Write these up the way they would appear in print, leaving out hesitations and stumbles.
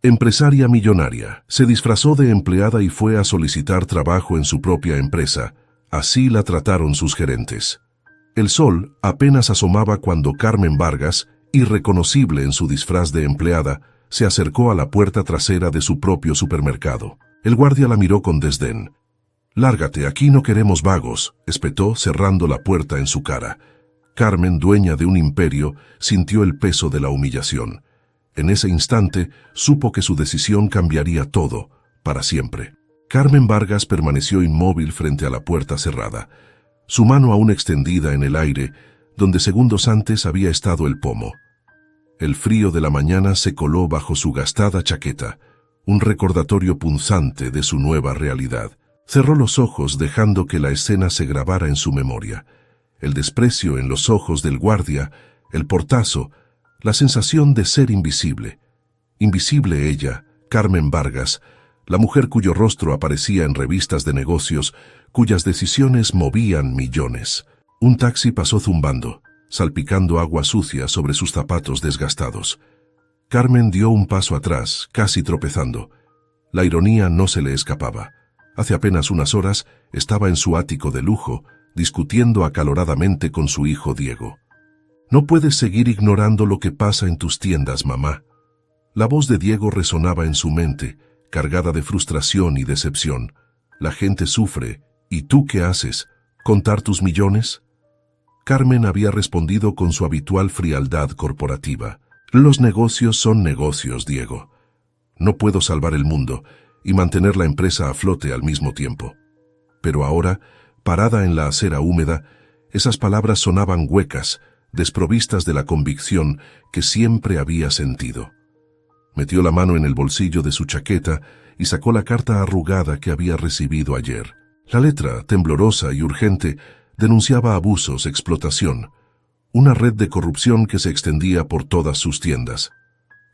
Empresaria millonaria, se disfrazó de empleada y fue a solicitar trabajo en su propia empresa. Así la trataron sus gerentes. El sol apenas asomaba cuando Carmen Vargas, irreconocible en su disfraz de empleada, se acercó a la puerta trasera de su propio supermercado. El guardia la miró con desdén. «Lárgate, aquí no queremos vagos», espetó, cerrando la puerta en su cara. Carmen, dueña de un imperio, sintió el peso de la humillación. En ese instante, supo que su decisión cambiaría todo, para siempre. Carmen Vargas permaneció inmóvil frente a la puerta cerrada, su mano aún extendida en el aire, donde segundos antes había estado el pomo. El frío de la mañana se coló bajo su gastada chaqueta, un recordatorio punzante de su nueva realidad. Cerró los ojos dejando que la escena se grabara en su memoria. El desprecio en los ojos del guardia, el portazo, la sensación de ser invisible. Invisible ella, Carmen Vargas, la mujer cuyo rostro aparecía en revistas de negocios, cuyas decisiones movían millones. Un taxi pasó zumbando, salpicando agua sucia sobre sus zapatos desgastados. Carmen dio un paso atrás, casi tropezando. La ironía no se le escapaba. Hace apenas unas horas estaba en su ático de lujo, discutiendo acaloradamente con su hijo Diego. «No puedes seguir ignorando lo que pasa en tus tiendas, mamá». La voz de Diego resonaba en su mente, cargada de frustración y decepción. «La gente sufre, ¿y tú qué haces? ¿Contar tus millones?». Carmen había respondido con su habitual frialdad corporativa. «Los negocios son negocios, Diego. No puedo salvar el mundo y mantener la empresa a flote al mismo tiempo». Pero ahora, parada en la acera húmeda, esas palabras sonaban huecas, desprovistas de la convicción que siempre había sentido. Metió la mano en el bolsillo de su chaqueta y sacó la carta arrugada que había recibido ayer. La letra, temblorosa y urgente, denunciaba abusos, explotación, una red de corrupción que se extendía por todas sus tiendas.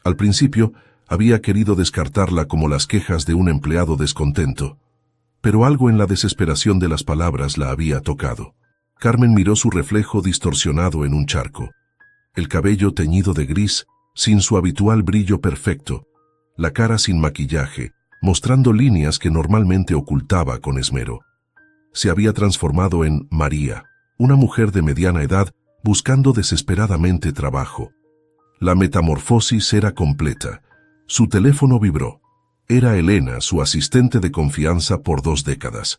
Al principio, había querido descartarla como las quejas de un empleado descontento, pero algo en la desesperación de las palabras la había tocado. Carmen miró su reflejo distorsionado en un charco, el cabello teñido de gris, sin su habitual brillo perfecto, la cara sin maquillaje, mostrando líneas que normalmente ocultaba con esmero. Se había transformado en María, una mujer de mediana edad buscando desesperadamente trabajo. La metamorfosis era completa. Su teléfono vibró. Era Elena, su asistente de confianza por 2 décadas.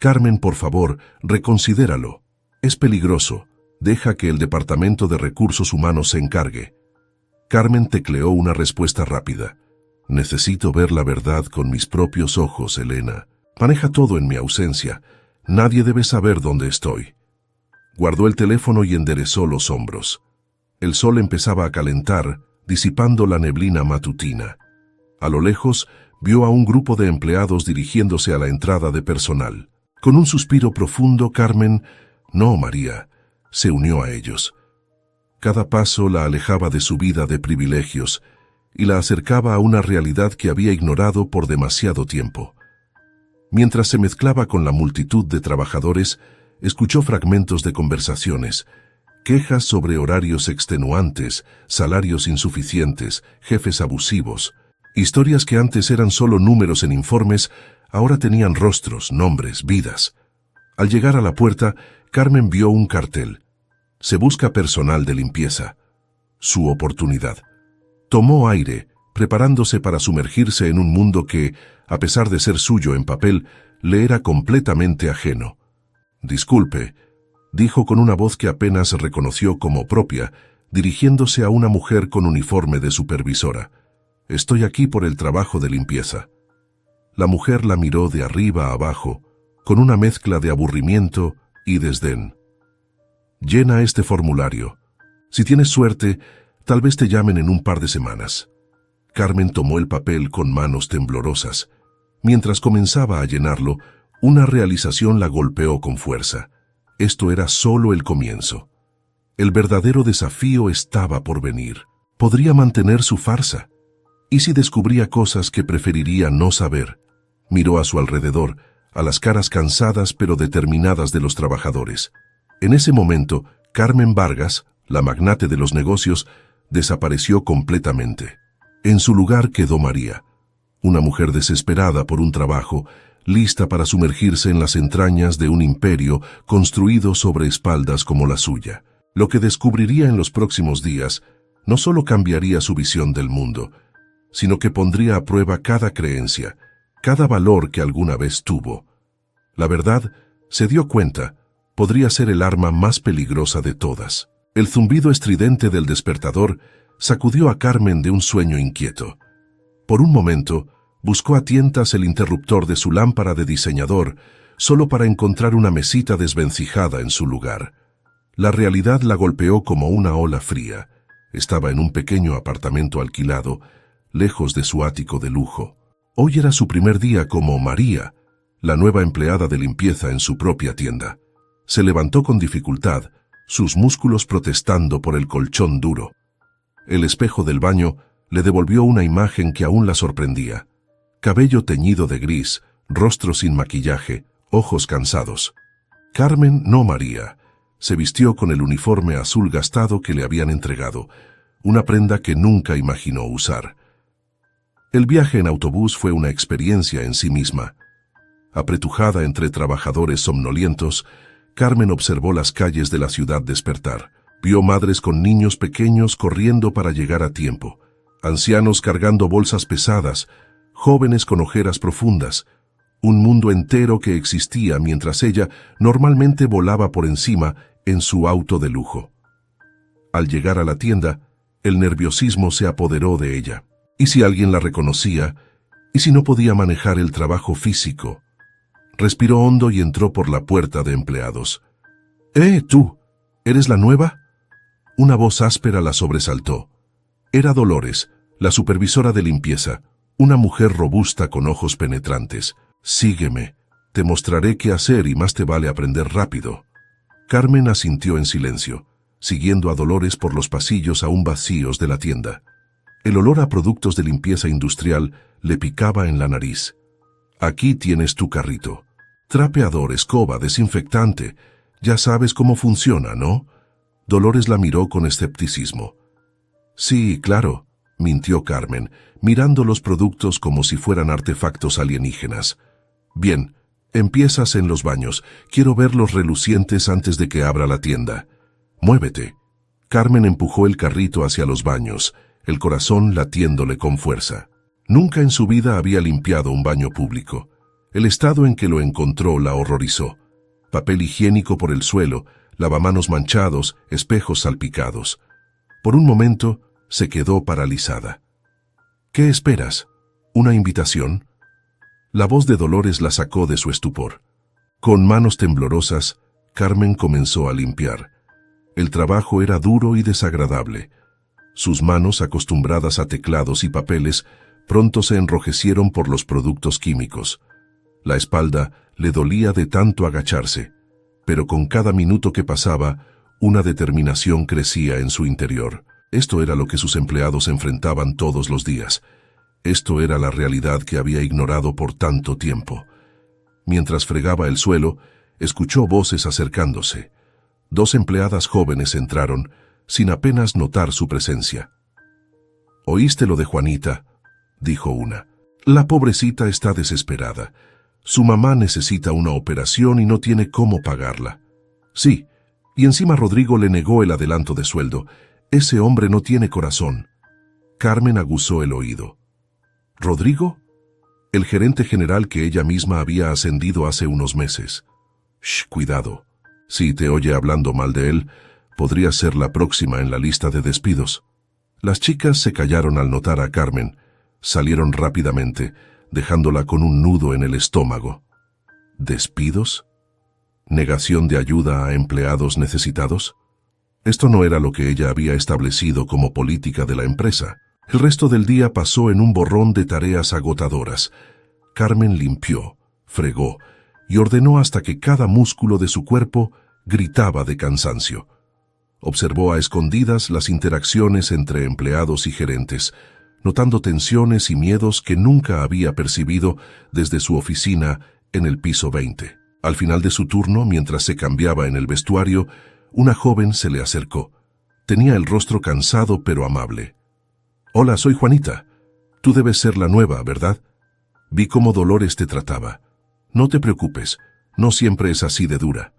«Carmen, por favor, reconsidéralo. Es peligroso. Deja que el Departamento de Recursos Humanos se encargue». Carmen tecleó una respuesta rápida. «Necesito ver la verdad con mis propios ojos, Elena. Maneja todo en mi ausencia. Nadie debe saber dónde estoy». Guardó el teléfono y enderezó los hombros. El sol empezaba a calentar, disipando la neblina matutina. A lo lejos, vio a un grupo de empleados dirigiéndose a la entrada de personal. Con un suspiro profundo, Carmen, no María, se unió a ellos. Cada paso la alejaba de su vida de privilegios y la acercaba a una realidad que había ignorado por demasiado tiempo. Mientras se mezclaba con la multitud de trabajadores, escuchó fragmentos de conversaciones, quejas sobre horarios extenuantes, salarios insuficientes, jefes abusivos. Historias que antes eran solo números en informes, ahora tenían rostros, nombres, vidas. Al llegar a la puerta, Carmen vio un cartel. «Se busca personal de limpieza». Su oportunidad. Tomó aire, preparándose para sumergirse en un mundo que, a pesar de ser suyo en papel, le era completamente ajeno. «Disculpe», dijo con una voz que apenas reconoció como propia, dirigiéndose a una mujer con uniforme de supervisora. «Estoy aquí por el trabajo de limpieza». La mujer la miró de arriba a abajo, con una mezcla de aburrimiento y desdén. «Llena este formulario. Si tienes suerte, tal vez te llamen en un par de semanas». Carmen tomó el papel con manos temblorosas. Mientras comenzaba a llenarlo, una realización la golpeó con fuerza. Esto era solo el comienzo. El verdadero desafío estaba por venir. ¿Podría mantener su farsa? ¿Y si descubría cosas que preferiría no saber? Miró a su alrededor, a las caras cansadas pero determinadas de los trabajadores. En ese momento, Carmen Vargas, la magnate de los negocios, desapareció completamente. En su lugar quedó María, una mujer desesperada por un trabajo, lista para sumergirse en las entrañas de un imperio construido sobre espaldas como la suya. Lo que descubriría en los próximos días no solo cambiaría su visión del mundo, sino que pondría a prueba cada creencia, cada valor que alguna vez tuvo. La verdad, se dio cuenta, podría ser el arma más peligrosa de todas. El zumbido estridente del despertador sacudió a Carmen de un sueño inquieto. Por un momento, buscó a tientas el interruptor de su lámpara de diseñador, solo para encontrar una mesita desvencijada en su lugar. La realidad la golpeó como una ola fría. Estaba en un pequeño apartamento alquilado, lejos de su ático de lujo. Hoy era su primer día como María, la nueva empleada de limpieza en su propia tienda. Se levantó con dificultad, sus músculos protestando por el colchón duro. El espejo del baño le devolvió una imagen que aún la sorprendía. Cabello teñido de gris, rostro sin maquillaje, ojos cansados. Carmen, no María, se vistió con el uniforme azul gastado que le habían entregado, una prenda que nunca imaginó usar. El viaje en autobús fue una experiencia en sí misma. Apretujada entre trabajadores somnolientos, Carmen observó las calles de la ciudad despertar. Vio madres con niños pequeños corriendo para llegar a tiempo, ancianos cargando bolsas pesadas, jóvenes con ojeras profundas, un mundo entero que existía mientras ella normalmente volaba por encima en su auto de lujo. Al llegar a la tienda, el nerviosismo se apoderó de ella. ¿Y si alguien la reconocía? ¿Y si no podía manejar el trabajo físico? Respiró hondo y entró por la puerta de empleados. Tú, ¿eres la nueva? Una voz áspera la sobresaltó. Era Dolores, la supervisora de limpieza, una mujer robusta con ojos penetrantes. Sígueme, te mostraré qué hacer y más te vale aprender rápido. Carmen asintió en silencio, siguiendo a Dolores por los pasillos aún vacíos de la tienda. El olor a productos de limpieza industrial le picaba en la nariz. Aquí tienes tu carrito. Trapeador, escoba, desinfectante. Ya sabes cómo funciona, ¿no? Dolores la miró con escepticismo. Sí, claro, mintió Carmen, mirando los productos como si fueran artefactos alienígenas. Bien, empiezas en los baños. Quiero verlos relucientes antes de que abra la tienda. Muévete. Carmen empujó el carrito hacia los baños, el corazón latiéndole con fuerza. Nunca en su vida había limpiado un baño público. El estado en que lo encontró la horrorizó. Papel higiénico por el suelo, lavamanos manchados, espejos salpicados. Por un momento se quedó paralizada. ¿Qué esperas? ¿Una invitación? La voz de Dolores la sacó de su estupor. Con manos temblorosas, Carmen comenzó a limpiar. El trabajo era duro y desagradable. Sus manos, acostumbradas a teclados y papeles, pronto se enrojecieron por los productos químicos. La espalda le dolía de tanto agacharse, pero con cada minuto que pasaba, una determinación crecía en su interior. Esto era lo que sus empleados enfrentaban todos los días. Esto era la realidad que había ignorado por tanto tiempo. Mientras fregaba el suelo, escuchó voces acercándose. 2 empleadas jóvenes entraron, sin apenas notar su presencia. «¿Oíste lo de Juanita?», dijo una. «La pobrecita está desesperada. Su mamá necesita una operación y no tiene cómo pagarla». «Sí, y encima Rodrigo le negó el adelanto de sueldo. Ese hombre no tiene corazón». Carmen aguzó el oído. «¿Rodrigo?», el gerente general que ella misma había ascendido hace unos meses. «Shh, cuidado. Si te oye hablando mal de él, podría ser la próxima en la lista de despidos». Las chicas se callaron al notar a Carmen. Salieron rápidamente, dejándola con un nudo en el estómago. ¿Despidos? ¿Negación de ayuda a empleados necesitados? Esto no era lo que ella había establecido como política de la empresa. El resto del día pasó en un borrón de tareas agotadoras. Carmen limpió, fregó y ordenó hasta que cada músculo de su cuerpo gritaba de cansancio. Observó a escondidas las interacciones entre empleados y gerentes, notando tensiones y miedos que nunca había percibido desde su oficina en el piso 20. Al final de su turno, mientras se cambiaba en el vestuario, una joven se le acercó. Tenía el rostro cansado pero amable. «Hola, soy Juanita. Tú debes ser la nueva, ¿verdad? Vi cómo Dolores te trataba. No te preocupes, no siempre es así de dura.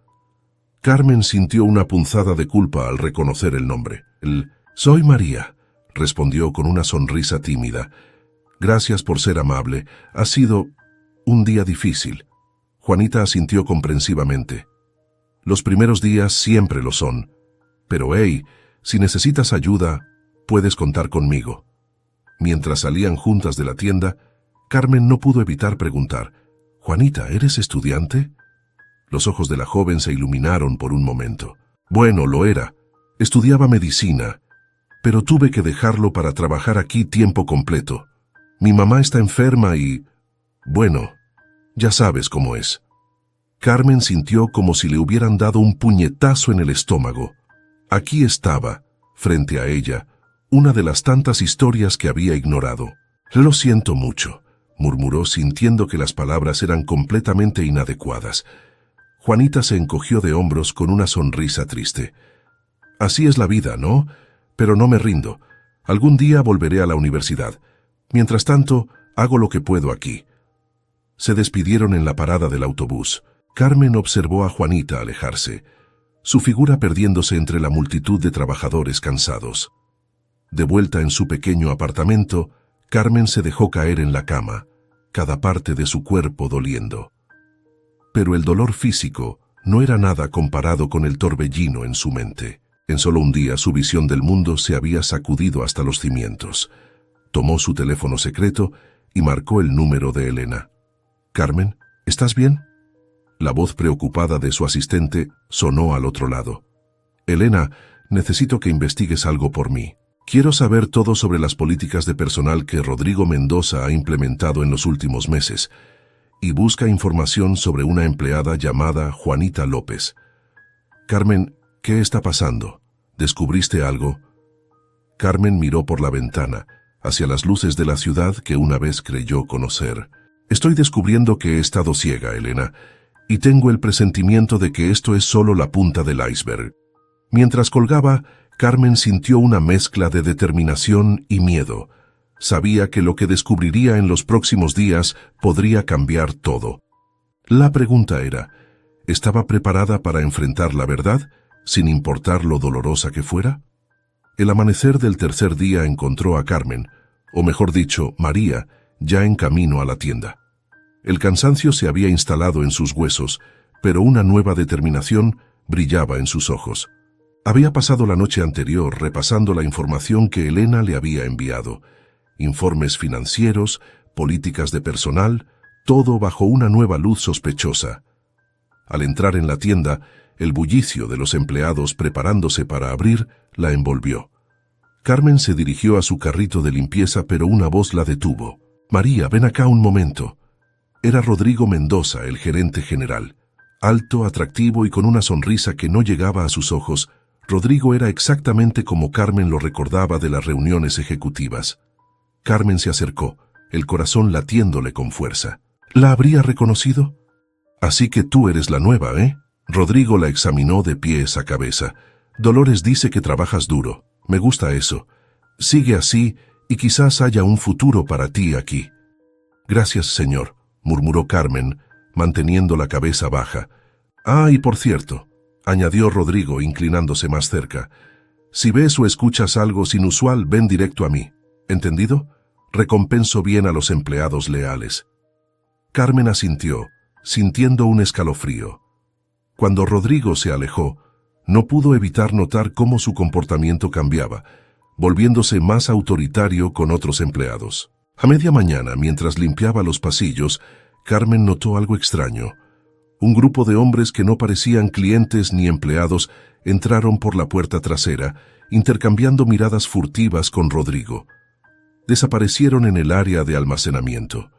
Carmen sintió una punzada de culpa al reconocer el nombre. Soy María, respondió con una sonrisa tímida. Gracias por ser amable. Ha sido un día difícil. Juanita asintió comprensivamente. Los primeros días siempre lo son. Pero hey, si necesitas ayuda, puedes contar conmigo. Mientras salían juntas de la tienda, Carmen no pudo evitar preguntar, «Juanita, ¿eres estudiante?» Los ojos de la joven se iluminaron por un momento. Bueno, lo era. Estudiaba medicina, pero tuve que dejarlo para trabajar aquí tiempo completo. Mi mamá está enferma y... bueno, ya sabes cómo es. Carmen sintió como si le hubieran dado un puñetazo en el estómago. Aquí estaba, frente a ella, una de las tantas historias que había ignorado. Lo siento mucho, murmuró sintiendo que las palabras eran completamente inadecuadas. Juanita se encogió de hombros con una sonrisa triste. Así es la vida, ¿no? Pero no me rindo. Algún día volveré a la universidad. Mientras tanto, hago lo que puedo aquí. Se despidieron en la parada del autobús. Carmen observó a Juanita alejarse, su figura perdiéndose entre la multitud de trabajadores cansados. De vuelta en su pequeño apartamento, Carmen se dejó caer en la cama, cada parte de su cuerpo doliendo. Pero el dolor físico no era nada comparado con el torbellino en su mente. En solo un día su visión del mundo se había sacudido hasta los cimientos. Tomó su teléfono secreto y marcó el número de Elena. «Carmen, ¿estás bien?» La voz preocupada de su asistente sonó al otro lado. «Elena, necesito que investigues algo por mí. Quiero saber todo sobre las políticas de personal que Rodrigo Mendoza ha implementado en los últimos meses. Y busca información sobre una empleada llamada Juanita López. Carmen, ¿qué está pasando? ¿Descubriste algo?» Carmen miró por la ventana, hacia las luces de la ciudad que una vez creyó conocer. «Estoy descubriendo que he estado ciega, Elena, y tengo el presentimiento de que esto es solo la punta del iceberg». Mientras colgaba, Carmen sintió una mezcla de determinación y miedo. Sabía que lo que descubriría en los próximos días podría cambiar todo. La pregunta era, ¿estaba preparada para enfrentar la verdad, sin importar lo dolorosa que fuera? El amanecer del tercer día encontró a Carmen, o mejor dicho, María, ya en camino a la tienda. El cansancio se había instalado en sus huesos, pero una nueva determinación brillaba en sus ojos. Había pasado la noche anterior repasando la información que Elena le había enviado. Informes financieros, políticas de personal, todo bajo una nueva luz sospechosa. Al entrar en la tienda, el bullicio de los empleados preparándose para abrir la envolvió. Carmen se dirigió a su carrito de limpieza, pero una voz la detuvo. «María, ven acá un momento». Era Rodrigo Mendoza, el gerente general. Alto, atractivo y con una sonrisa que no llegaba a sus ojos, Rodrigo era exactamente como Carmen lo recordaba de las reuniones ejecutivas. Carmen se acercó, el corazón latiéndole con fuerza. ¿La habría reconocido? «Así que tú eres la nueva, ¿eh?» Rodrigo la examinó de pies a cabeza. «Dolores dice que trabajas duro. Me gusta eso. Sigue así y quizás haya un futuro para ti aquí». «Gracias, señor», murmuró Carmen, manteniendo la cabeza baja. «Ah, y por cierto», añadió Rodrigo inclinándose más cerca, «si ves o escuchas algo inusual, ven directo a mí. ¿Entendido? Recompenso bien a los empleados leales». Carmen asintió, sintiendo un escalofrío. Cuando Rodrigo se alejó, no pudo evitar notar cómo su comportamiento cambiaba, volviéndose más autoritario con otros empleados. A media mañana, mientras limpiaba los pasillos, Carmen notó algo extraño. Un grupo de hombres que no parecían clientes ni empleados entraron por la puerta trasera, intercambiando miradas furtivas con Rodrigo. Desaparecieron en el área de almacenamiento.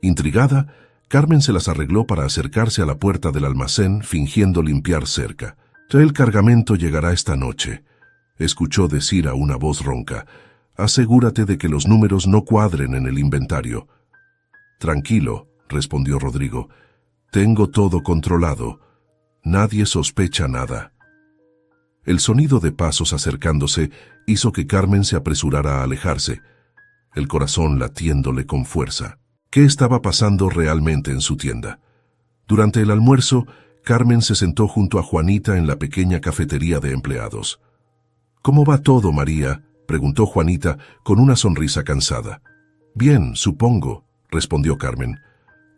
Intrigada, Carmen se las arregló para acercarse a la puerta del almacén, fingiendo limpiar cerca. «El cargamento llegará esta noche», escuchó decir a una voz ronca. «Asegúrate de que los números no cuadren en el inventario». «Tranquilo», respondió Rodrigo. «Tengo todo controlado. Nadie sospecha nada». El sonido de pasos acercándose hizo que Carmen se apresurara a alejarse. el corazón latiéndole con fuerza. ¿Qué estaba pasando realmente en su tienda? Durante el almuerzo, Carmen se sentó junto a Juanita en la pequeña cafetería de empleados. «¿Cómo va todo, María?», preguntó Juanita con una sonrisa cansada. «Bien, supongo», respondió Carmen.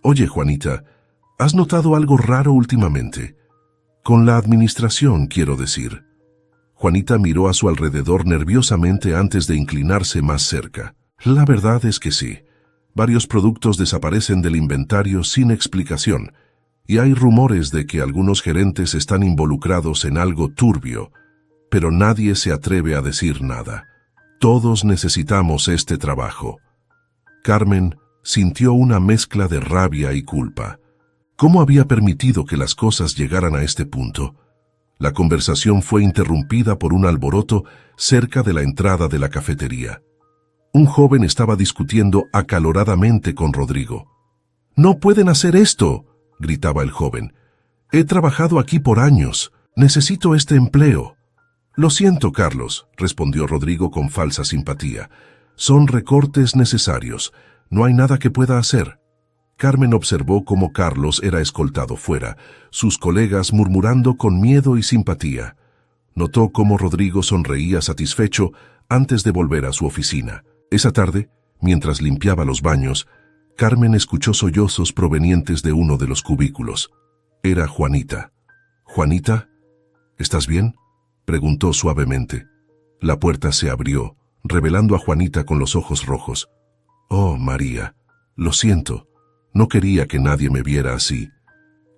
«Oye, Juanita, ¿has notado algo raro últimamente? Con la administración, quiero decir». Juanita miró a su alrededor nerviosamente antes de inclinarse más cerca. «La verdad es que sí. Varios productos desaparecen del inventario sin explicación, y hay rumores de que algunos gerentes están involucrados en algo turbio, pero nadie se atreve a decir nada. Todos necesitamos este trabajo». Carmen sintió una mezcla de rabia y culpa. ¿Cómo había permitido que las cosas llegaran a este punto? La conversación fue interrumpida por un alboroto cerca de la entrada de la cafetería. Un joven estaba discutiendo acaloradamente con Rodrigo. «¡No pueden hacer esto!», gritaba el joven. «He trabajado aquí por años. Necesito este empleo». «Lo siento, Carlos», respondió Rodrigo con falsa simpatía. «Son recortes necesarios. No hay nada que pueda hacer». Carmen observó cómo Carlos era escoltado fuera, sus colegas murmurando con miedo y simpatía. Notó cómo Rodrigo sonreía satisfecho antes de volver a su oficina. Esa tarde, mientras limpiaba los baños, Carmen escuchó sollozos provenientes de uno de los cubículos. Era Juanita. «¿Juanita? ¿Estás bien?», preguntó suavemente. La puerta se abrió, revelando a Juanita con los ojos rojos. «Oh, María, lo siento. No quería que nadie me viera así».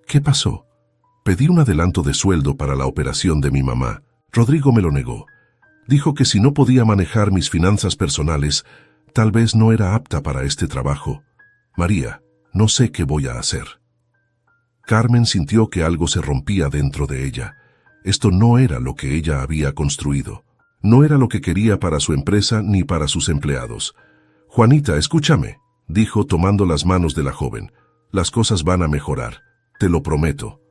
«¿Qué pasó?». «Pedí un adelanto de sueldo para la operación de mi mamá. Rodrigo me lo negó. Dijo que si no podía manejar mis finanzas personales, tal vez no era apta para este trabajo. María, no sé qué voy a hacer». Carmen sintió que algo se rompía dentro de ella. Esto no era lo que ella había construido. No era lo que quería para su empresa ni para sus empleados. «Juanita, escúchame», dijo tomando las manos de la joven. «Las cosas van a mejorar, te lo prometo».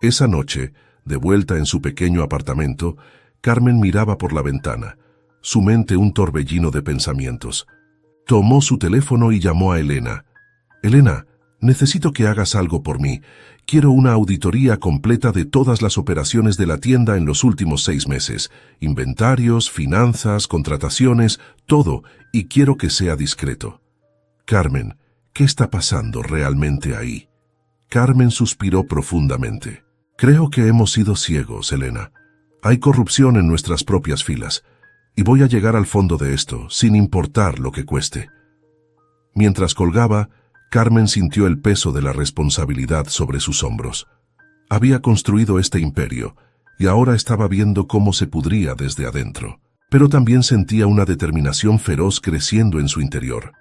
Esa noche, de vuelta en su pequeño apartamento, Carmen miraba por la ventana, su mente un torbellino de pensamientos. Tomó su teléfono y llamó a Elena. «Elena, necesito que hagas algo por mí. Quiero una auditoría completa de todas las operaciones de la tienda en los últimos 6 meses. Inventarios, finanzas, contrataciones, todo, y quiero que sea discreto». «Carmen, ¿qué está pasando realmente ahí?». Carmen suspiró profundamente. «Creo que hemos sido ciegos, Elena. Hay corrupción en nuestras propias filas, y voy a llegar al fondo de esto, sin importar lo que cueste». Mientras colgaba, Carmen sintió el peso de la responsabilidad sobre sus hombros. Había construido este imperio, y ahora estaba viendo cómo se pudría desde adentro. Pero también sentía una determinación feroz creciendo en su interior.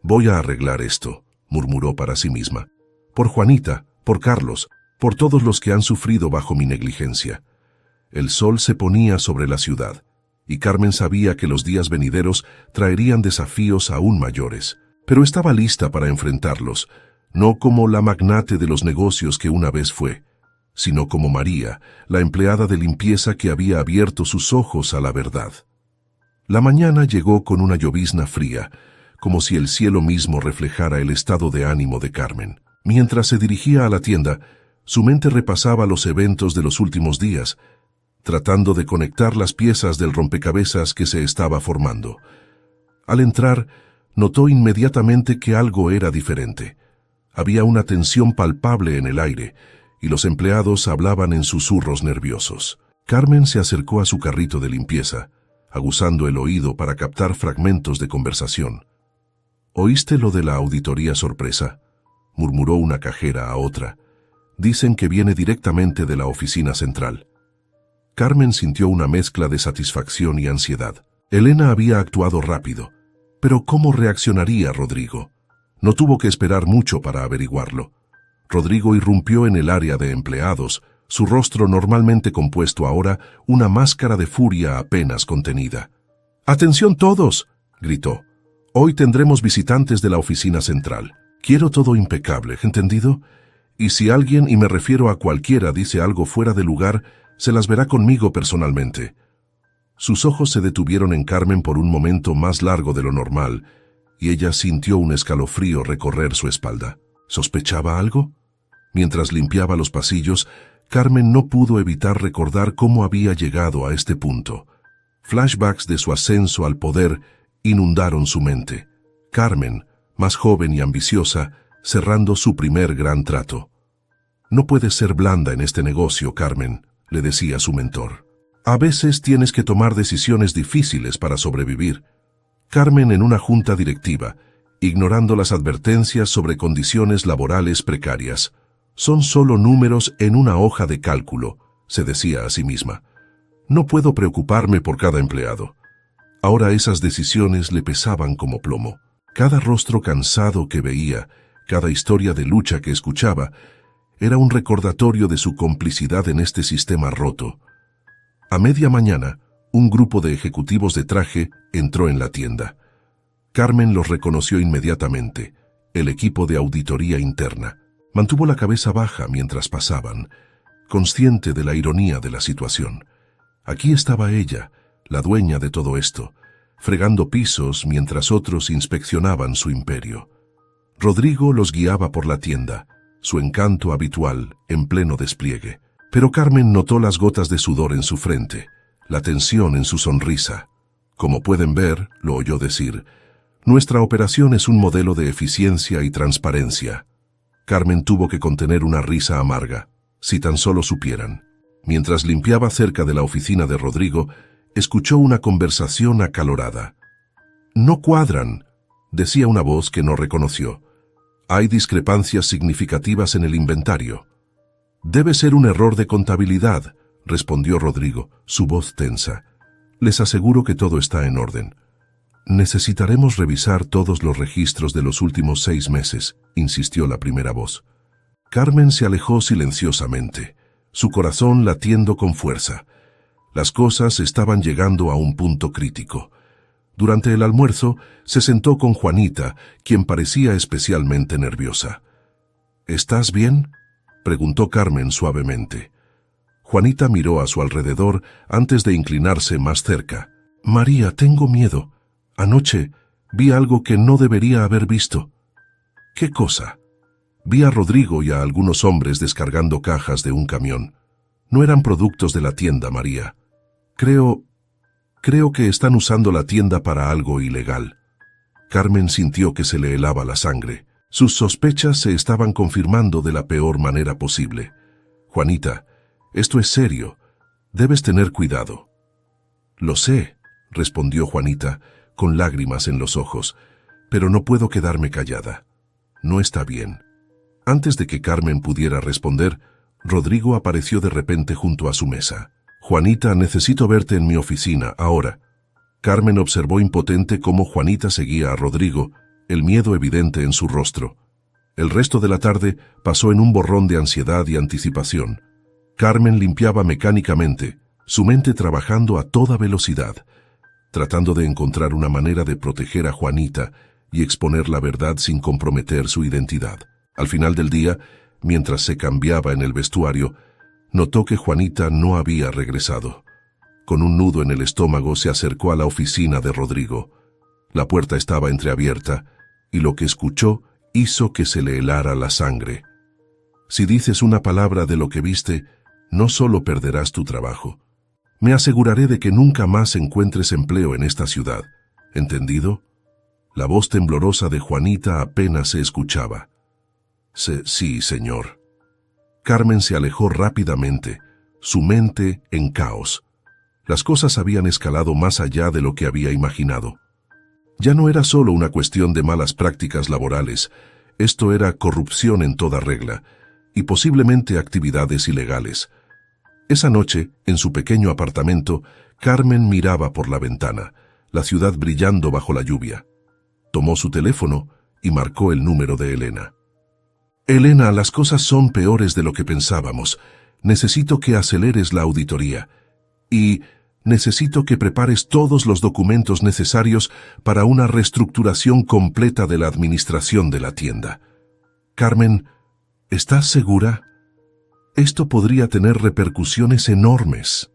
«Voy a arreglar esto», murmuró para sí misma. «Por Juanita, por Carlos, por todos los que han sufrido bajo mi negligencia». El sol se ponía sobre la ciudad, y Carmen sabía que los días venideros traerían desafíos aún mayores. Pero estaba lista para enfrentarlos, no como la magnate de los negocios que una vez fue, sino como María, la empleada de limpieza que había abierto sus ojos a la verdad. La mañana llegó con una llovizna fría, como si el cielo mismo reflejara el estado de ánimo de Carmen. Mientras se dirigía a la tienda, su mente repasaba los eventos de los últimos días, tratando de conectar las piezas del rompecabezas que se estaba formando. Al entrar, notó inmediatamente que algo era diferente. Había una tensión palpable en el aire, y los empleados hablaban en susurros nerviosos. Carmen se acercó a su carrito de limpieza, aguzando el oído para captar fragmentos de conversación. «¿Oíste lo de la auditoría sorpresa?», murmuró una cajera a otra. «Dicen que viene directamente de la oficina central». Carmen sintió una mezcla de satisfacción y ansiedad. Elena había actuado rápido. Pero ¿cómo reaccionaría Rodrigo? No tuvo que esperar mucho para averiguarlo. Rodrigo irrumpió en el área de empleados, su rostro normalmente compuesto ahora una máscara de furia apenas contenida. «¡Atención todos!», gritó. «Hoy tendremos visitantes de la oficina central. Quiero todo impecable, ¿entendido? Y si alguien, y me refiero a cualquiera, dice algo fuera de lugar, se las verá conmigo personalmente». Sus ojos se detuvieron en Carmen por un momento más largo de lo normal, y ella sintió un escalofrío recorrer su espalda. ¿Sospechaba algo? Mientras limpiaba los pasillos, Carmen no pudo evitar recordar cómo había llegado a este punto. Flashbacks de su ascenso al poder inundaron su mente. Carmen, más joven y ambiciosa, cerrando su primer gran trato. «No puedes ser blanda en este negocio, Carmen», le decía su mentor. «A veces tienes que tomar decisiones difíciles para sobrevivir». Carmen en una junta directiva, ignorando las advertencias sobre condiciones laborales precarias. «Son solo números en una hoja de cálculo», se decía a sí misma. «No puedo preocuparme por cada empleado». Ahora esas decisiones le pesaban como plomo. Cada rostro cansado que veía, cada historia de lucha que escuchaba, era un recordatorio de su complicidad en este sistema roto. A media mañana, un grupo de ejecutivos de traje entró en la tienda. Carmen los reconoció inmediatamente, el equipo de auditoría interna. Mantuvo la cabeza baja mientras pasaban, consciente de la ironía de la situación. Aquí estaba ella, la dueña de todo esto, fregando pisos mientras otros inspeccionaban su imperio. Rodrigo los guiaba por la tienda, su encanto habitual en pleno despliegue. Pero Carmen notó las gotas de sudor en su frente, la tensión en su sonrisa. «Como pueden ver», lo oyó decir, «nuestra operación es un modelo de eficiencia y transparencia». Carmen tuvo que contener una risa amarga. Si tan solo supieran. Mientras limpiaba cerca de la oficina de Rodrigo, escuchó una conversación acalorada. «No cuadran», decía una voz que no reconoció. «Hay discrepancias significativas en el inventario». «Debe ser un error de contabilidad», respondió Rodrigo, su voz tensa. «Les aseguro que todo está en orden». «Necesitaremos revisar todos los registros de los últimos 6 meses», insistió la primera voz. Carmen se alejó silenciosamente, su corazón latiendo con fuerza. Las cosas estaban llegando a un punto crítico. Durante el almuerzo, se sentó con Juanita, quien parecía especialmente nerviosa. «¿Estás bien?», preguntó Carmen suavemente. Juanita miró a su alrededor antes de inclinarse más cerca. «María, tengo miedo. Anoche vi algo que no debería haber visto». «¿Qué cosa?» «Vi a Rodrigo y a algunos hombres descargando cajas de un camión. No eran productos de la tienda, María. Creo que están usando la tienda para algo ilegal». Carmen sintió que se le helaba la sangre. Sus sospechas se estaban confirmando de la peor manera posible. «Juanita, esto es serio. Debes tener cuidado». «Lo sé», respondió Juanita, con lágrimas en los ojos, «pero no puedo quedarme callada. No está bien». Antes de que Carmen pudiera responder, Rodrigo apareció de repente junto a su mesa. «Juanita, necesito verte en mi oficina, ahora». Carmen observó impotente cómo Juanita seguía a Rodrigo, el miedo evidente en su rostro. El resto de la tarde pasó en un borrón de ansiedad y anticipación. Carmen limpiaba mecánicamente, su mente trabajando a toda velocidad, tratando de encontrar una manera de proteger a Juanita y exponer la verdad sin comprometer su identidad. Al final del día, mientras se cambiaba en el vestuario, notó que Juanita no había regresado. Con un nudo en el estómago se acercó a la oficina de Rodrigo. La puerta estaba entreabierta y lo que escuchó hizo que se le helara la sangre. «Si dices una palabra de lo que viste, no solo perderás tu trabajo. Me aseguraré de que nunca más encuentres empleo en esta ciudad. ¿Entendido?». La voz temblorosa de Juanita apenas se escuchaba. «Sí, señor». Carmen se alejó rápidamente, su mente en caos. Las cosas habían escalado más allá de lo que había imaginado. Ya no era solo una cuestión de malas prácticas laborales, esto era corrupción en toda regla, y posiblemente actividades ilegales. Esa noche, en su pequeño apartamento, Carmen miraba por la ventana, la ciudad brillando bajo la lluvia. Tomó su teléfono y marcó el número de Elena. «Elena, las cosas son peores de lo que pensábamos. Necesito que aceleres la auditoría. Y necesito que prepares todos los documentos necesarios para una reestructuración completa de la administración de la tienda». «Carmen, ¿estás segura? Esto podría tener repercusiones enormes».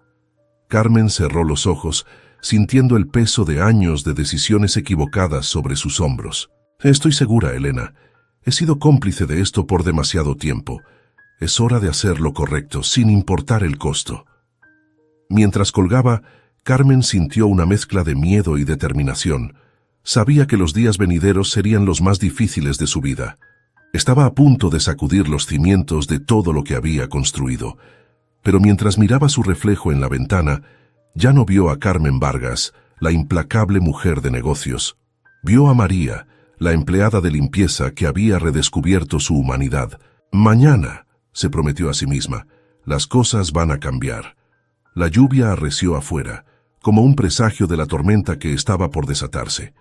Carmen cerró los ojos, sintiendo el peso de años de decisiones equivocadas sobre sus hombros. Estoy segura, Elena. He sido cómplice de esto por demasiado tiempo. Es hora de hacer lo correcto, sin importar el costo. Mientras colgaba, Carmen sintió una mezcla de miedo y determinación. Sabía que los días venideros serían los más difíciles de su vida. Estaba a punto de sacudir los cimientos de todo lo que había construido. Pero mientras miraba su reflejo en la ventana, ya no vio a Carmen Vargas, la implacable mujer de negocios. Vio a María, la empleada de limpieza que había redescubierto su humanidad. Mañana, se prometió a sí misma, las cosas van a cambiar. La lluvia arreció afuera, como un presagio de la tormenta que estaba por desatarse.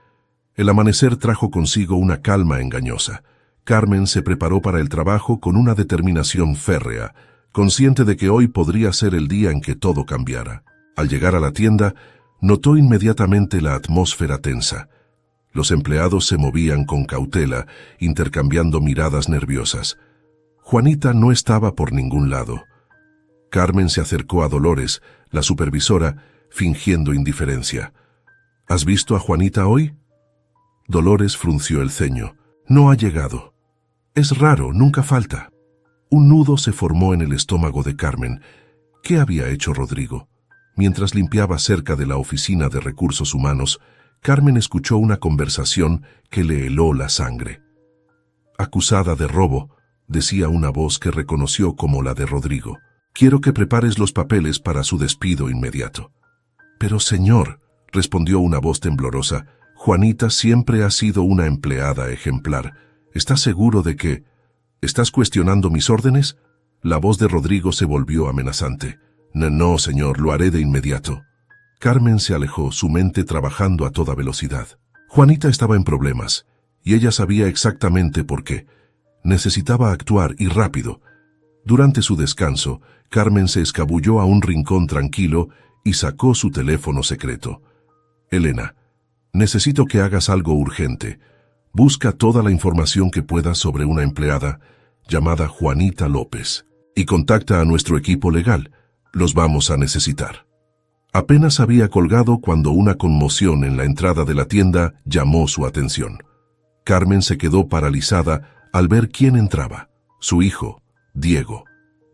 El amanecer trajo consigo una calma engañosa. Carmen se preparó para el trabajo con una determinación férrea, consciente de que hoy podría ser el día en que todo cambiara. Al llegar a la tienda, notó inmediatamente la atmósfera tensa. Los empleados se movían con cautela, intercambiando miradas nerviosas. Juanita no estaba por ningún lado. Carmen se acercó a Dolores, la supervisora, fingiendo indiferencia. ¿Has visto a Juanita hoy? Dolores frunció el ceño. No ha llegado. Es raro, nunca falta. Un nudo se formó en el estómago de Carmen. ¿Qué había hecho Rodrigo? Mientras limpiaba cerca de la oficina de recursos humanos, Carmen escuchó una conversación que le heló la sangre. Acusada de robo, decía una voz que reconoció como la de Rodrigo. Quiero que prepares los papeles para su despido inmediato. Pero señor, respondió una voz temblorosa, Juanita siempre ha sido una empleada ejemplar. ¿Estás seguro de que... ¿Estás cuestionando mis órdenes? La voz de Rodrigo se volvió amenazante. No, señor, lo haré de inmediato. Carmen se alejó, su mente trabajando a toda velocidad. Juanita estaba en problemas, y ella sabía exactamente por qué. Necesitaba actuar y rápido. Durante su descanso, Carmen se escabulló a un rincón tranquilo y sacó su teléfono secreto. Elena, necesito que hagas algo urgente. Busca toda la información que puedas sobre una empleada llamada Juanita López y contacta a nuestro equipo legal. Los vamos a necesitar. Apenas había colgado cuando una conmoción en la entrada de la tienda llamó su atención. Carmen se quedó paralizada al ver quién entraba. Su hijo, Diego.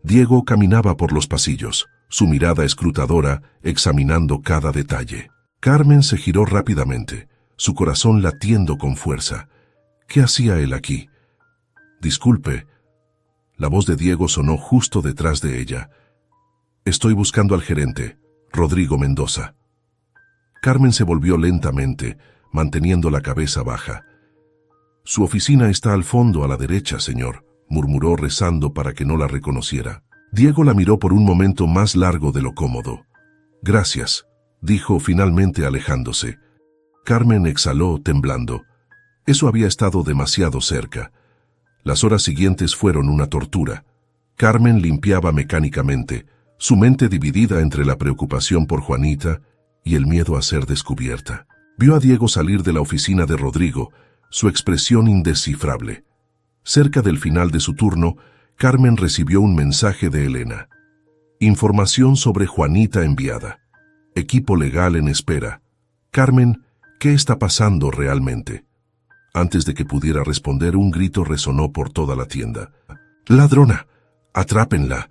Diego caminaba por los pasillos, su mirada escrutadora, examinando cada detalle. Carmen se giró rápidamente, su corazón latiendo con fuerza. ¿Qué hacía él aquí? Disculpe. La voz de Diego sonó justo detrás de ella. Estoy buscando al gerente, Rodrigo Mendoza. Carmen se volvió lentamente, manteniendo la cabeza baja. Su oficina está al fondo a la derecha, señor, murmuró rezando para que no la reconociera. Diego la miró por un momento más largo de lo cómodo. Gracias, dijo finalmente alejándose. Carmen exhaló temblando. Eso había estado demasiado cerca. Las horas siguientes fueron una tortura. Carmen limpiaba mecánicamente, su mente dividida entre la preocupación por Juanita y el miedo a ser descubierta. Vio a Diego salir de la oficina de Rodrigo, su expresión indescifrable. Cerca del final de su turno, Carmen recibió un mensaje de Elena. Información sobre Juanita enviada. Equipo legal en espera. Carmen, ¿qué está pasando realmente? Antes de que pudiera responder, un grito resonó por toda la tienda. ¡Ladrona! ¡Atrápenla!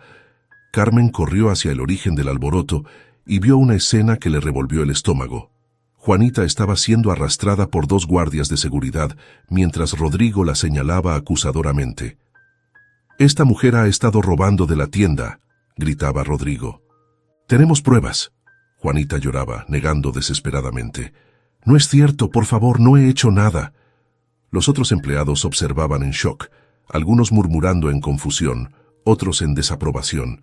Carmen corrió hacia el origen del alboroto y vio una escena que le revolvió el estómago. Juanita estaba siendo arrastrada por 2 guardias de seguridad mientras Rodrigo la señalaba acusadoramente. «Esta mujer ha estado robando de la tienda», gritaba Rodrigo. «Tenemos pruebas». Juanita lloraba, negando desesperadamente. «No es cierto, por favor, no he hecho nada». Los otros empleados observaban en shock, algunos murmurando en confusión, otros en desaprobación.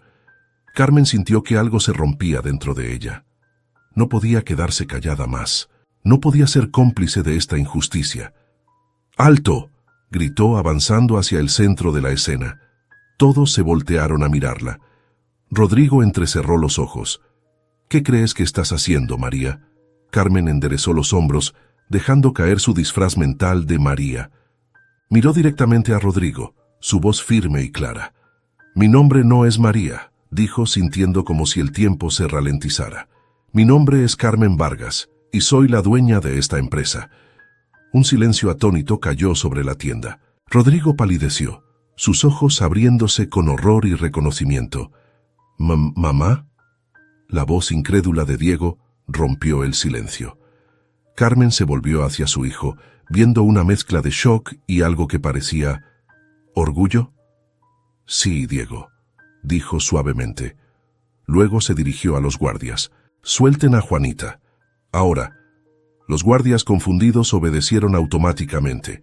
Carmen sintió que algo se rompía dentro de ella. No podía quedarse callada más. No podía ser cómplice de esta injusticia. «¡Alto!», gritó avanzando hacia el centro de la escena. Todos se voltearon a mirarla. Rodrigo entrecerró los ojos. «¿Qué crees que estás haciendo, María?». Carmen enderezó los hombros, dejando caer su disfraz mental de María. Miró directamente a Rodrigo, su voz firme y clara. «Mi nombre no es María», dijo sintiendo como si el tiempo se ralentizara. Mi nombre es Carmen Vargas y soy la dueña de esta empresa. Un silencio atónito cayó sobre la tienda. Rodrigo palideció, sus ojos abriéndose con horror y reconocimiento. ¿Mamá? La voz incrédula de Diego rompió el silencio. Carmen se volvió hacia su hijo, viendo una mezcla de shock y algo que parecía ¿orgullo? Sí, Diego, dijo suavemente. Luego se dirigió a los guardias. Suelten a Juanita. Ahora. Los guardias confundidos obedecieron automáticamente.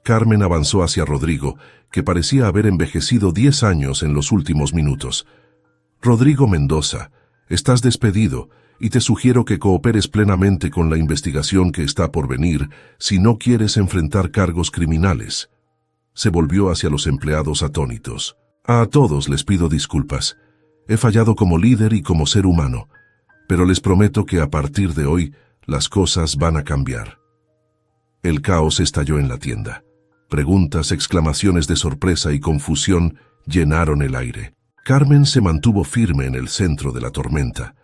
Carmen avanzó hacia Rodrigo, que parecía haber envejecido 10 años en los últimos minutos. Rodrigo Mendoza, estás despedido y te sugiero que cooperes plenamente con la investigación que está por venir si no quieres enfrentar cargos criminales. Se volvió hacia los empleados atónitos. A todos les pido disculpas. He fallado como líder y como ser humano, pero les prometo que a partir de hoy las cosas van a cambiar. El caos estalló en la tienda. Preguntas, exclamaciones de sorpresa y confusión llenaron el aire. Carmen se mantuvo firme en el centro de la tormenta,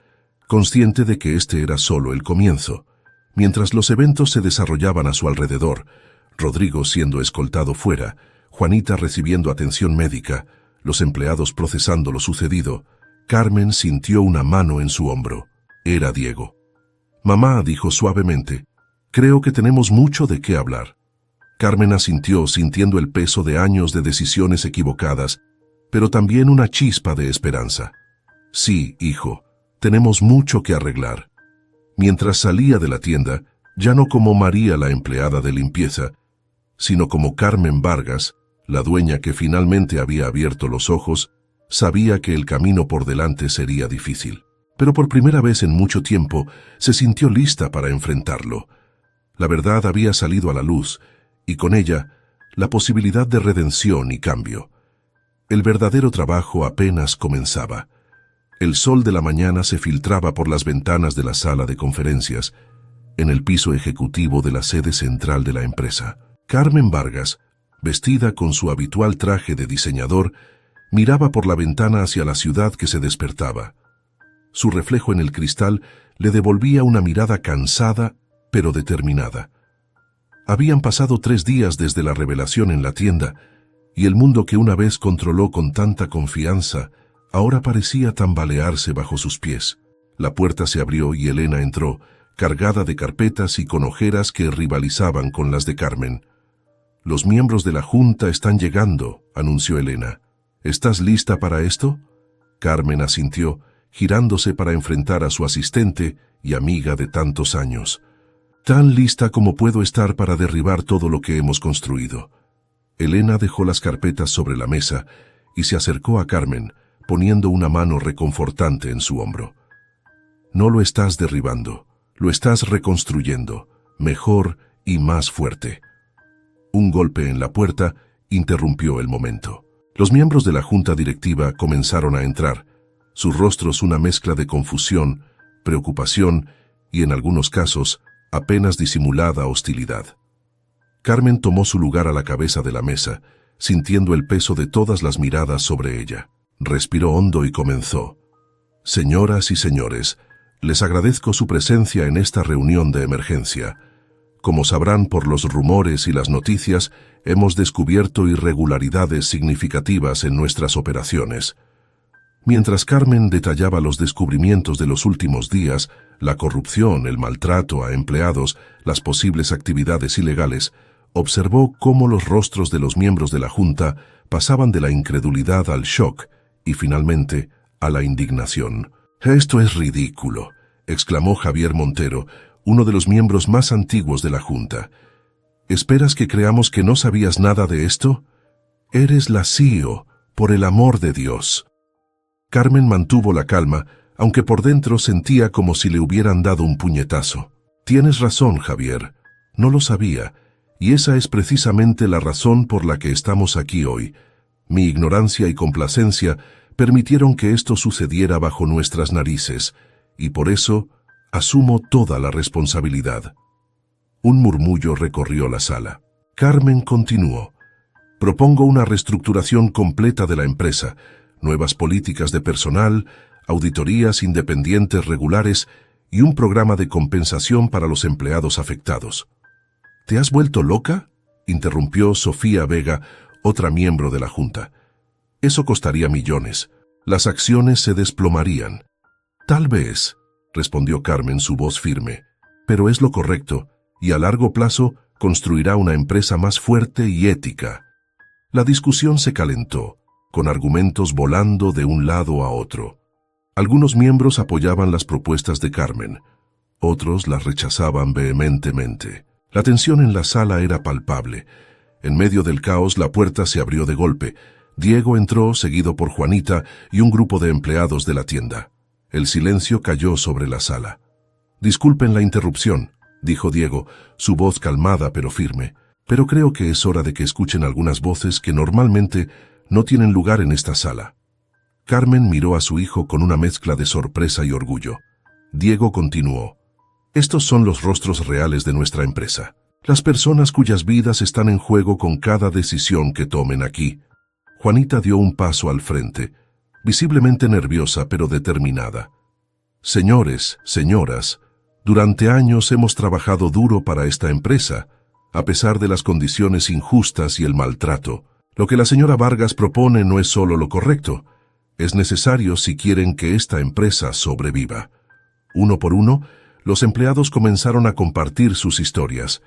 consciente de que este era solo el comienzo. Mientras los eventos se desarrollaban a su alrededor, Rodrigo siendo escoltado fuera, Juanita recibiendo atención médica, los empleados procesando lo sucedido, Carmen sintió una mano en su hombro. Era Diego. Mamá, dijo suavemente, creo que tenemos mucho de qué hablar. Carmen asintió, sintiendo el peso de años de decisiones equivocadas, pero también una chispa de esperanza. Sí, hijo, tenemos mucho que arreglar. Mientras salía de la tienda, ya no como María la empleada de limpieza, sino como Carmen Vargas, la dueña que finalmente había abierto los ojos, sabía que el camino por delante sería difícil. Pero por primera vez en mucho tiempo se sintió lista para enfrentarlo. La verdad había salido a la luz, y con ella, la posibilidad de redención y cambio. El verdadero trabajo apenas comenzaba. El sol de la mañana se filtraba por las ventanas de la sala de conferencias, en el piso ejecutivo de la sede central de la empresa. Carmen Vargas, vestida con su habitual traje de diseñador, miraba por la ventana hacia la ciudad que se despertaba. Su reflejo en el cristal le devolvía una mirada cansada, pero determinada. Habían pasado 3 días desde la revelación en la tienda, y el mundo que una vez controló con tanta confianza, ahora parecía tambalearse bajo sus pies. La puerta se abrió y Elena entró, cargada de carpetas y con ojeras que rivalizaban con las de Carmen. «Los miembros de la Junta están llegando», anunció Elena. «¿Estás lista para esto?» Carmen asintió, girándose para enfrentar a su asistente y amiga de tantos años. «Tan lista como puedo estar para derribar todo lo que hemos construido». Elena dejó las carpetas sobre la mesa y se acercó a Carmen, poniendo una mano reconfortante en su hombro. «No lo estás derribando, lo estás reconstruyendo, mejor y más fuerte». Un golpe en la puerta interrumpió el momento. Los miembros de la junta directiva comenzaron a entrar, sus rostros una mezcla de confusión, preocupación y, en algunos casos, apenas disimulada hostilidad. Carmen tomó su lugar a la cabeza de la mesa, sintiendo el peso de todas las miradas sobre ella. Respiró hondo y comenzó. «Señoras y señores, les agradezco su presencia en esta reunión de emergencia. Como sabrán por los rumores y las noticias, hemos descubierto irregularidades significativas en nuestras operaciones». Mientras Carmen detallaba los descubrimientos de los últimos días, la corrupción, el maltrato a empleados, las posibles actividades ilegales, observó cómo los rostros de los miembros de la Junta pasaban de la incredulidad al shock y, finalmente, a la indignación. «Esto es ridículo», exclamó Javier Montero, uno de los miembros más antiguos de la Junta. «¿Esperas que creamos que no sabías nada de esto? Eres la CEO, por el amor de Dios». Carmen mantuvo la calma, aunque por dentro sentía como si le hubieran dado un puñetazo. «Tienes razón, Javier. No lo sabía, y esa es precisamente la razón por la que estamos aquí hoy. Mi ignorancia y complacencia permitieron que esto sucediera bajo nuestras narices, y por eso asumo toda la responsabilidad». Un murmullo recorrió la sala. Carmen continuó. «Propongo una reestructuración completa de la empresa, nuevas políticas de personal, auditorías independientes regulares y un programa de compensación para los empleados afectados. ¿Te has vuelto loca?, interrumpió Sofía Vega, otra miembro de la Junta. Eso costaría millones. Las acciones se desplomarían. Tal vez, respondió Carmen, su voz firme, pero es lo correcto, y a largo plazo construirá una empresa más fuerte y ética. La discusión se calentó, con argumentos volando de un lado a otro. Algunos miembros apoyaban las propuestas de Carmen, otros las rechazaban vehementemente. La tensión en la sala era palpable. En medio del caos, la puerta se abrió de golpe. Diego entró, seguido por Juanita y un grupo de empleados de la tienda. El silencio cayó sobre la sala. «Disculpen la interrupción», dijo Diego, su voz calmada pero firme, «pero creo que es hora de que escuchen algunas voces que normalmente no tienen lugar en esta sala». Carmen miró a su hijo con una mezcla de sorpresa y orgullo. Diego continuó. «Estos son los rostros reales de nuestra empresa. Las personas cuyas vidas están en juego con cada decisión que tomen aquí». Juanita dio un paso al frente, visiblemente nerviosa pero determinada. «Señores, señoras, durante años hemos trabajado duro para esta empresa, a pesar de las condiciones injustas y el maltrato. Lo que la señora Vargas propone no es solo lo correcto, es necesario si quieren que esta empresa sobreviva». Uno por uno, los empleados comenzaron a compartir sus historias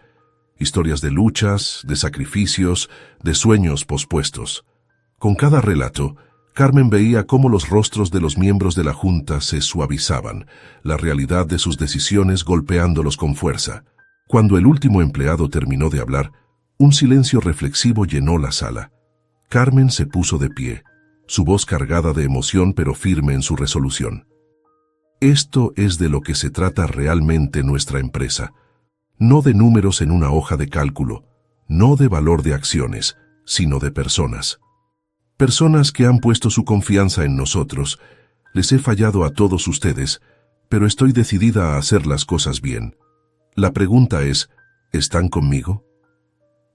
de luchas, de sacrificios, de sueños pospuestos. Con cada relato, Carmen veía cómo los rostros de los miembros de la Junta se suavizaban, la realidad de sus decisiones golpeándolos con fuerza. Cuando el último empleado terminó de hablar, un silencio reflexivo llenó la sala. Carmen se puso de pie, su voz cargada de emoción pero firme en su resolución. «Esto es de lo que se trata realmente nuestra empresa. No de números en una hoja de cálculo, no de valor de acciones, sino de personas. Personas que han puesto su confianza en nosotros. Les he fallado a todos ustedes, pero estoy decidida a hacer las cosas bien. La pregunta es, ¿están conmigo?».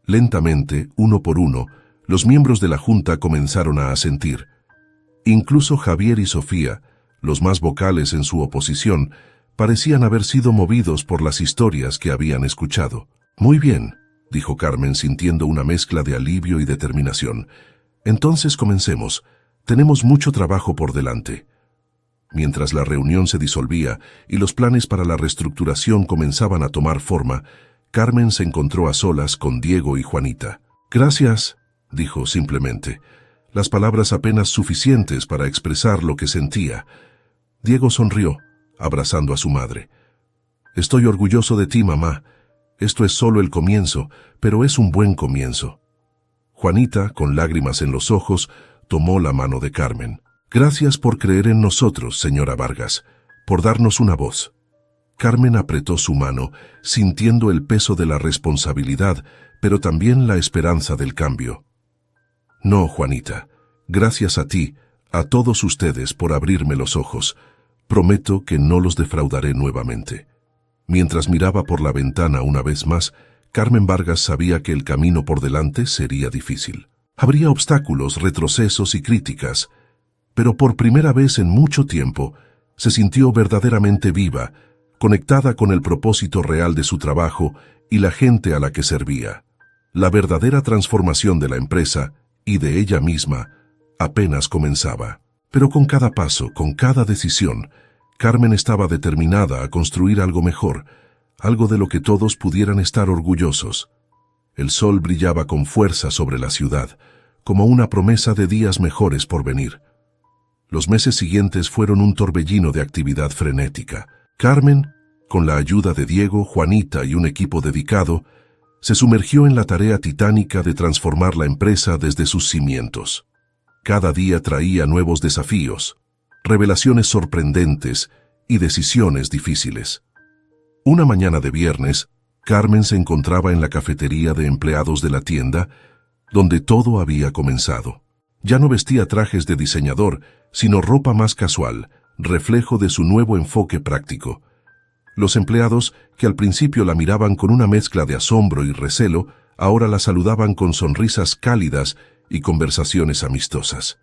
Lentamente, uno por uno, los miembros de la Junta comenzaron a asentir. Incluso Javier y Sofía, los más vocales en su oposición, parecían haber sido movidos por las historias que habían escuchado. «Muy bien», dijo Carmen sintiendo una mezcla de alivio y determinación. «Entonces comencemos. Tenemos mucho trabajo por delante». Mientras la reunión se disolvía y los planes para la reestructuración comenzaban a tomar forma, Carmen se encontró a solas con Diego y Juanita. «Gracias», dijo simplemente. Las palabras apenas suficientes para expresar lo que sentía. Diego sonrió, abrazando a su madre. «Estoy orgulloso de ti, mamá. Esto es solo el comienzo, pero es un buen comienzo». Juanita, con lágrimas en los ojos, tomó la mano de Carmen. «Gracias por creer en nosotros, señora Vargas, por darnos una voz». Carmen apretó su mano, sintiendo el peso de la responsabilidad, pero también la esperanza del cambio. «No, Juanita, gracias a ti, a todos ustedes por abrirme los ojos. Prometo que no los defraudaré nuevamente». Mientras miraba por la ventana una vez más, Carmen Vargas sabía que el camino por delante sería difícil. Habría obstáculos, retrocesos y críticas, pero por primera vez en mucho tiempo se sintió verdaderamente viva, conectada con el propósito real de su trabajo y la gente a la que servía. La verdadera transformación de la empresa y de ella misma apenas comenzaba. Pero con cada paso, con cada decisión, Carmen estaba determinada a construir algo mejor, algo de lo que todos pudieran estar orgullosos. El sol brillaba con fuerza sobre la ciudad, como una promesa de días mejores por venir. Los meses siguientes fueron un torbellino de actividad frenética. Carmen, con la ayuda de Diego, Juanita y un equipo dedicado, se sumergió en la tarea titánica de transformar la empresa desde sus cimientos. Cada día traía nuevos desafíos, revelaciones sorprendentes y decisiones difíciles. Una mañana de viernes, Carmen se encontraba en la cafetería de empleados de la tienda, donde todo había comenzado. Ya no vestía trajes de diseñador, sino ropa más casual, reflejo de su nuevo enfoque práctico. Los empleados, que al principio la miraban con una mezcla de asombro y recelo, ahora la saludaban con sonrisas cálidas y conversaciones amistosas.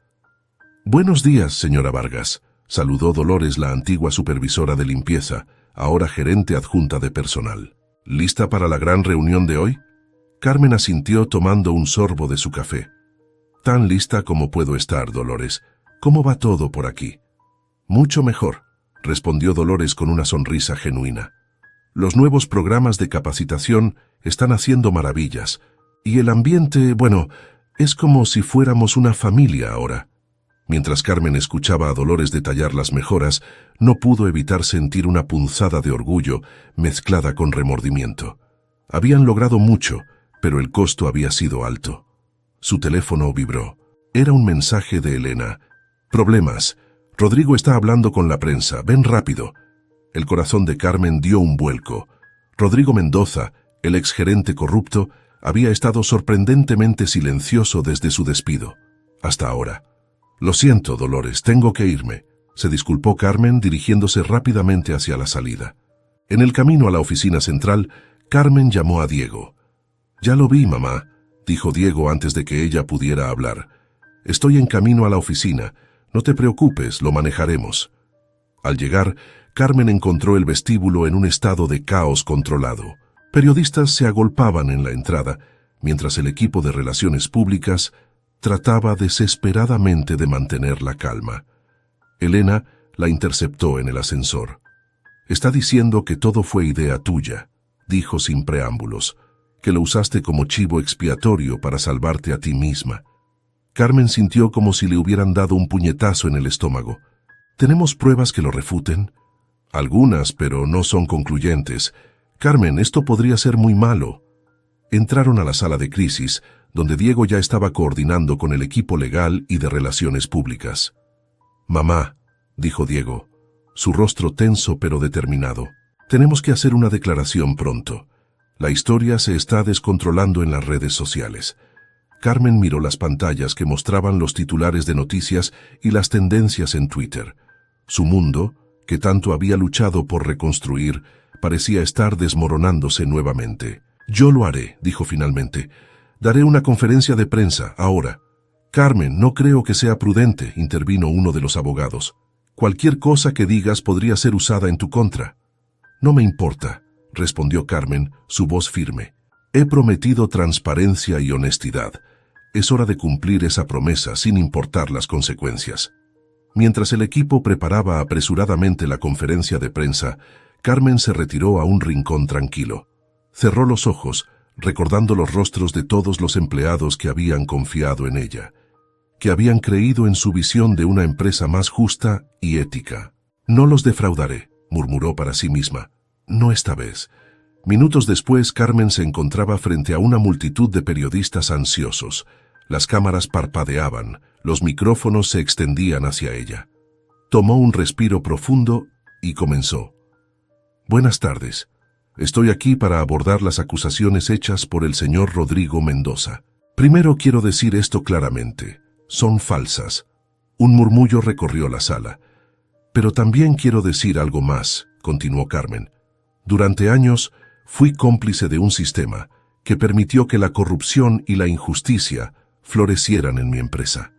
«Buenos días, señora Vargas», saludó Dolores, la antigua supervisora de limpieza, ahora gerente adjunta de personal. ¿Lista para la gran reunión de hoy? Carmen asintió tomando un sorbo de su café. Tan lista como puedo estar, Dolores. ¿Cómo va todo por aquí? Mucho mejor, respondió Dolores con una sonrisa genuina. Los nuevos programas de capacitación están haciendo maravillas. Y el ambiente, bueno, es como si fuéramos una familia ahora. Mientras Carmen escuchaba a Dolores detallar las mejoras, no pudo evitar sentir una punzada de orgullo mezclada con remordimiento. Habían logrado mucho, pero el costo había sido alto. Su teléfono vibró. Era un mensaje de Elena. Problemas. Rodrigo está hablando con la prensa. Ven rápido. El corazón de Carmen dio un vuelco. Rodrigo Mendoza, el exgerente corrupto, había estado sorprendentemente silencioso desde su despido. Hasta ahora. Lo siento, Dolores, tengo que irme, se disculpó Carmen dirigiéndose rápidamente hacia la salida. En el camino a la oficina central, Carmen llamó a Diego. Ya lo vi, mamá, dijo Diego antes de que ella pudiera hablar. Estoy en camino a la oficina. No te preocupes, lo manejaremos. Al llegar, Carmen encontró el vestíbulo en un estado de caos controlado. Periodistas se agolpaban en la entrada, mientras el equipo de relaciones públicas trataba desesperadamente de mantener la calma. Elena la interceptó en el ascensor. «Está diciendo que todo fue idea tuya», dijo sin preámbulos, «que lo usaste como chivo expiatorio para salvarte a ti misma». Carmen sintió como si le hubieran dado un puñetazo en el estómago. «¿Tenemos pruebas que lo refuten?» «Algunas, pero no son concluyentes. Carmen, esto podría ser muy malo». Entraron a la sala de crisis, donde Diego ya estaba coordinando con el equipo legal y de relaciones públicas. «Mamá», dijo Diego, su rostro tenso pero determinado, «tenemos que hacer una declaración pronto. La historia se está descontrolando en las redes sociales». Carmen miró las pantallas que mostraban los titulares de noticias y las tendencias en Twitter. Su mundo, que tanto había luchado por reconstruir, parecía estar desmoronándose nuevamente. «Yo lo haré», dijo finalmente. «Daré una conferencia de prensa, ahora». «Carmen, no creo que sea prudente», intervino uno de los abogados. «Cualquier cosa que digas podría ser usada en tu contra». «No me importa», respondió Carmen, su voz firme. «He prometido transparencia y honestidad. Es hora de cumplir esa promesa sin importar las consecuencias». Mientras el equipo preparaba apresuradamente la conferencia de prensa, Carmen se retiró a un rincón tranquilo. Cerró los ojos, recordando los rostros de todos los empleados que habían confiado en ella, que habían creído en su visión de una empresa más justa y ética. «No los defraudaré», murmuró para sí misma. «No esta vez». Minutos después, Carmen se encontraba frente a una multitud de periodistas ansiosos. Las cámaras parpadeaban, los micrófonos se extendían hacia ella. Tomó un respiro profundo y comenzó. «Buenas tardes. Estoy aquí para abordar las acusaciones hechas por el señor Rodrigo Mendoza. Primero quiero decir esto claramente. Son falsas». Un murmullo recorrió la sala. «Pero también quiero decir algo más», continuó Carmen. «Durante años fui cómplice de un sistema que permitió que la corrupción y la injusticia florecieran en mi empresa.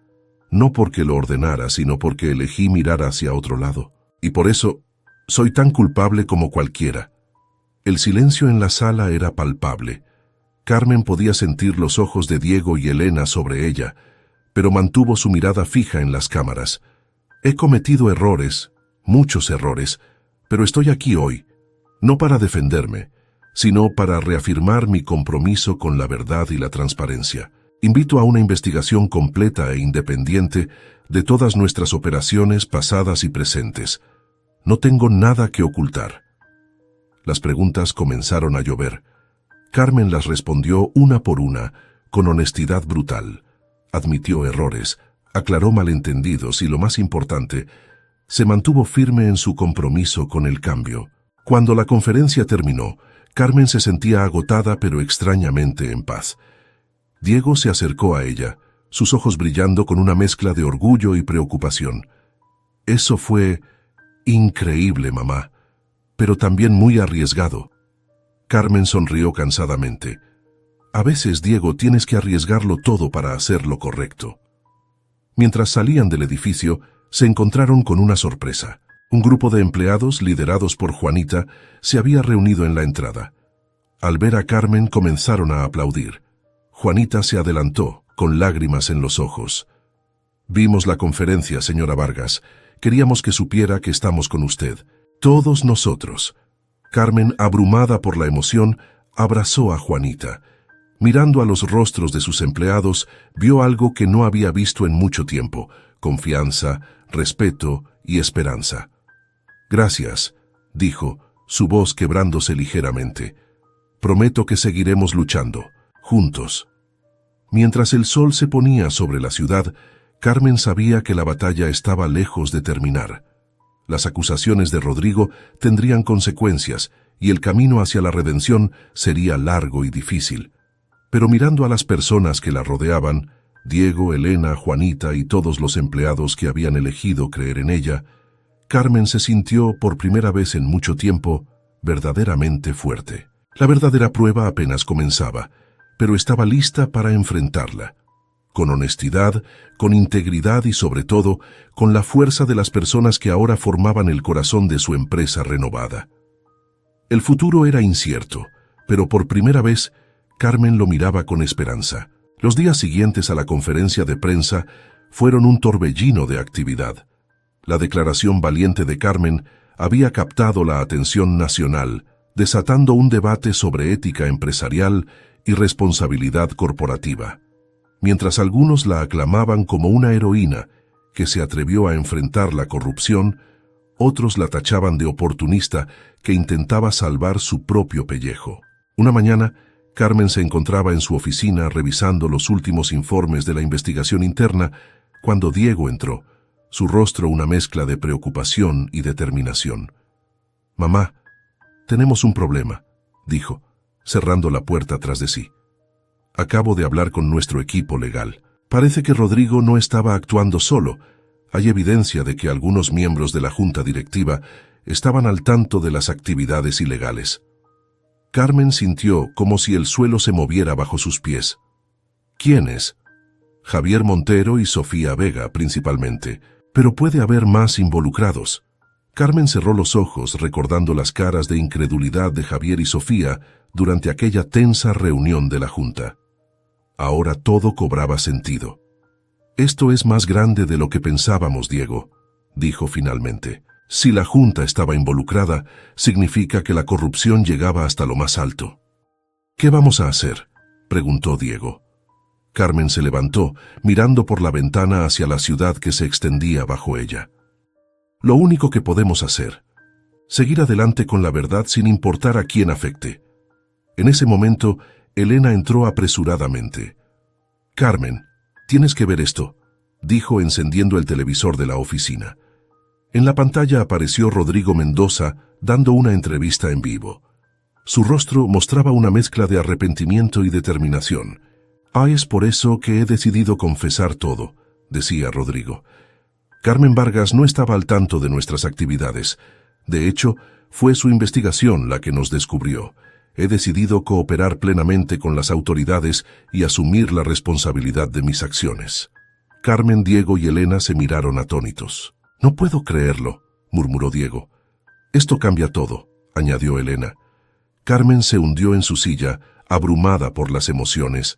No porque lo ordenara, sino porque elegí mirar hacia otro lado. Y por eso soy tan culpable como cualquiera». El silencio en la sala era palpable. Carmen podía sentir los ojos de Diego y Elena sobre ella, pero mantuvo su mirada fija en las cámaras. «He cometido errores, muchos errores, pero estoy aquí hoy, no para defenderme, sino para reafirmar mi compromiso con la verdad y la transparencia. Invito a una investigación completa e independiente de todas nuestras operaciones pasadas y presentes. No tengo nada que ocultar». Las preguntas comenzaron a llover. Carmen las respondió una por una, con honestidad brutal. Admitió errores, aclaró malentendidos y, lo más importante, se mantuvo firme en su compromiso con el cambio. Cuando la conferencia terminó, Carmen se sentía agotada pero extrañamente en paz. Diego se acercó a ella, sus ojos brillando con una mezcla de orgullo y preocupación. «Eso fue increíble, mamá, pero también muy arriesgado». Carmen sonrió cansadamente. «A veces, Diego, tienes que arriesgarlo todo para hacer lo correcto». Mientras salían del edificio, se encontraron con una sorpresa. Un grupo de empleados, liderados por Juanita, se había reunido en la entrada. Al ver a Carmen comenzaron a aplaudir. Juanita se adelantó, con lágrimas en los ojos. «Vimos la conferencia, señora Vargas. Queríamos que supiera que estamos con usted. Todos nosotros». Carmen, abrumada por la emoción, abrazó a Juanita. Mirando a los rostros de sus empleados, vio algo que no había visto en mucho tiempo: confianza, respeto y esperanza. «Gracias», dijo, su voz quebrándose ligeramente. «Prometo que seguiremos luchando, juntos». Mientras el sol se ponía sobre la ciudad, Carmen sabía que la batalla estaba lejos de terminar. Las acusaciones de Rodrigo tendrían consecuencias y el camino hacia la redención sería largo y difícil. Pero mirando a las personas que la rodeaban, Diego, Elena, Juanita y todos los empleados que habían elegido creer en ella, Carmen se sintió, por primera vez en mucho tiempo, verdaderamente fuerte. La verdadera prueba apenas comenzaba, pero estaba lista para enfrentarla. Con honestidad, con integridad y sobre todo, con la fuerza de las personas que ahora formaban el corazón de su empresa renovada. El futuro era incierto, pero por primera vez, Carmen lo miraba con esperanza. Los días siguientes a la conferencia de prensa fueron un torbellino de actividad. La declaración valiente de Carmen había captado la atención nacional, desatando un debate sobre ética empresarial y responsabilidad corporativa. Mientras algunos la aclamaban como una heroína que se atrevió a enfrentar la corrupción, otros la tachaban de oportunista que intentaba salvar su propio pellejo. Una mañana, Carmen se encontraba en su oficina revisando los últimos informes de la investigación interna cuando Diego entró, su rostro una mezcla de preocupación y determinación. «Mamá, tenemos un problema», dijo, cerrando la puerta tras de sí. «Acabo de hablar con nuestro equipo legal. Parece que Rodrigo no estaba actuando solo. Hay evidencia de que algunos miembros de la junta directiva estaban al tanto de las actividades ilegales». Carmen sintió como si el suelo se moviera bajo sus pies. «¿Quiénes?» «Javier Montero y Sofía Vega, principalmente. Pero puede haber más involucrados». Carmen cerró los ojos recordando las caras de incredulidad de Javier y Sofía durante aquella tensa reunión de la junta. Ahora todo cobraba sentido. «Esto es más grande de lo que pensábamos, Diego», dijo finalmente. «Si la junta estaba involucrada, significa que la corrupción llegaba hasta lo más alto». «¿Qué vamos a hacer?», preguntó Diego. Carmen se levantó, mirando por la ventana hacia la ciudad que se extendía bajo ella. «Lo único que podemos hacer, seguir adelante con la verdad sin importar a quién afecte». En ese momento, Elena entró apresuradamente. «Carmen, tienes que ver esto», dijo encendiendo el televisor de la oficina. En la pantalla apareció Rodrigo Mendoza dando una entrevista en vivo. Su rostro mostraba una mezcla de arrepentimiento y determinación. «Es por eso que he decidido confesar todo», decía Rodrigo. «Carmen Vargas no estaba al tanto de nuestras actividades. De hecho, fue su investigación la que nos descubrió. He decidido cooperar plenamente con las autoridades y asumir la responsabilidad de mis acciones». Carmen, Diego y Elena se miraron atónitos. «No puedo creerlo», murmuró Diego. «Esto cambia todo», añadió Elena. Carmen se hundió en su silla, abrumada por las emociones.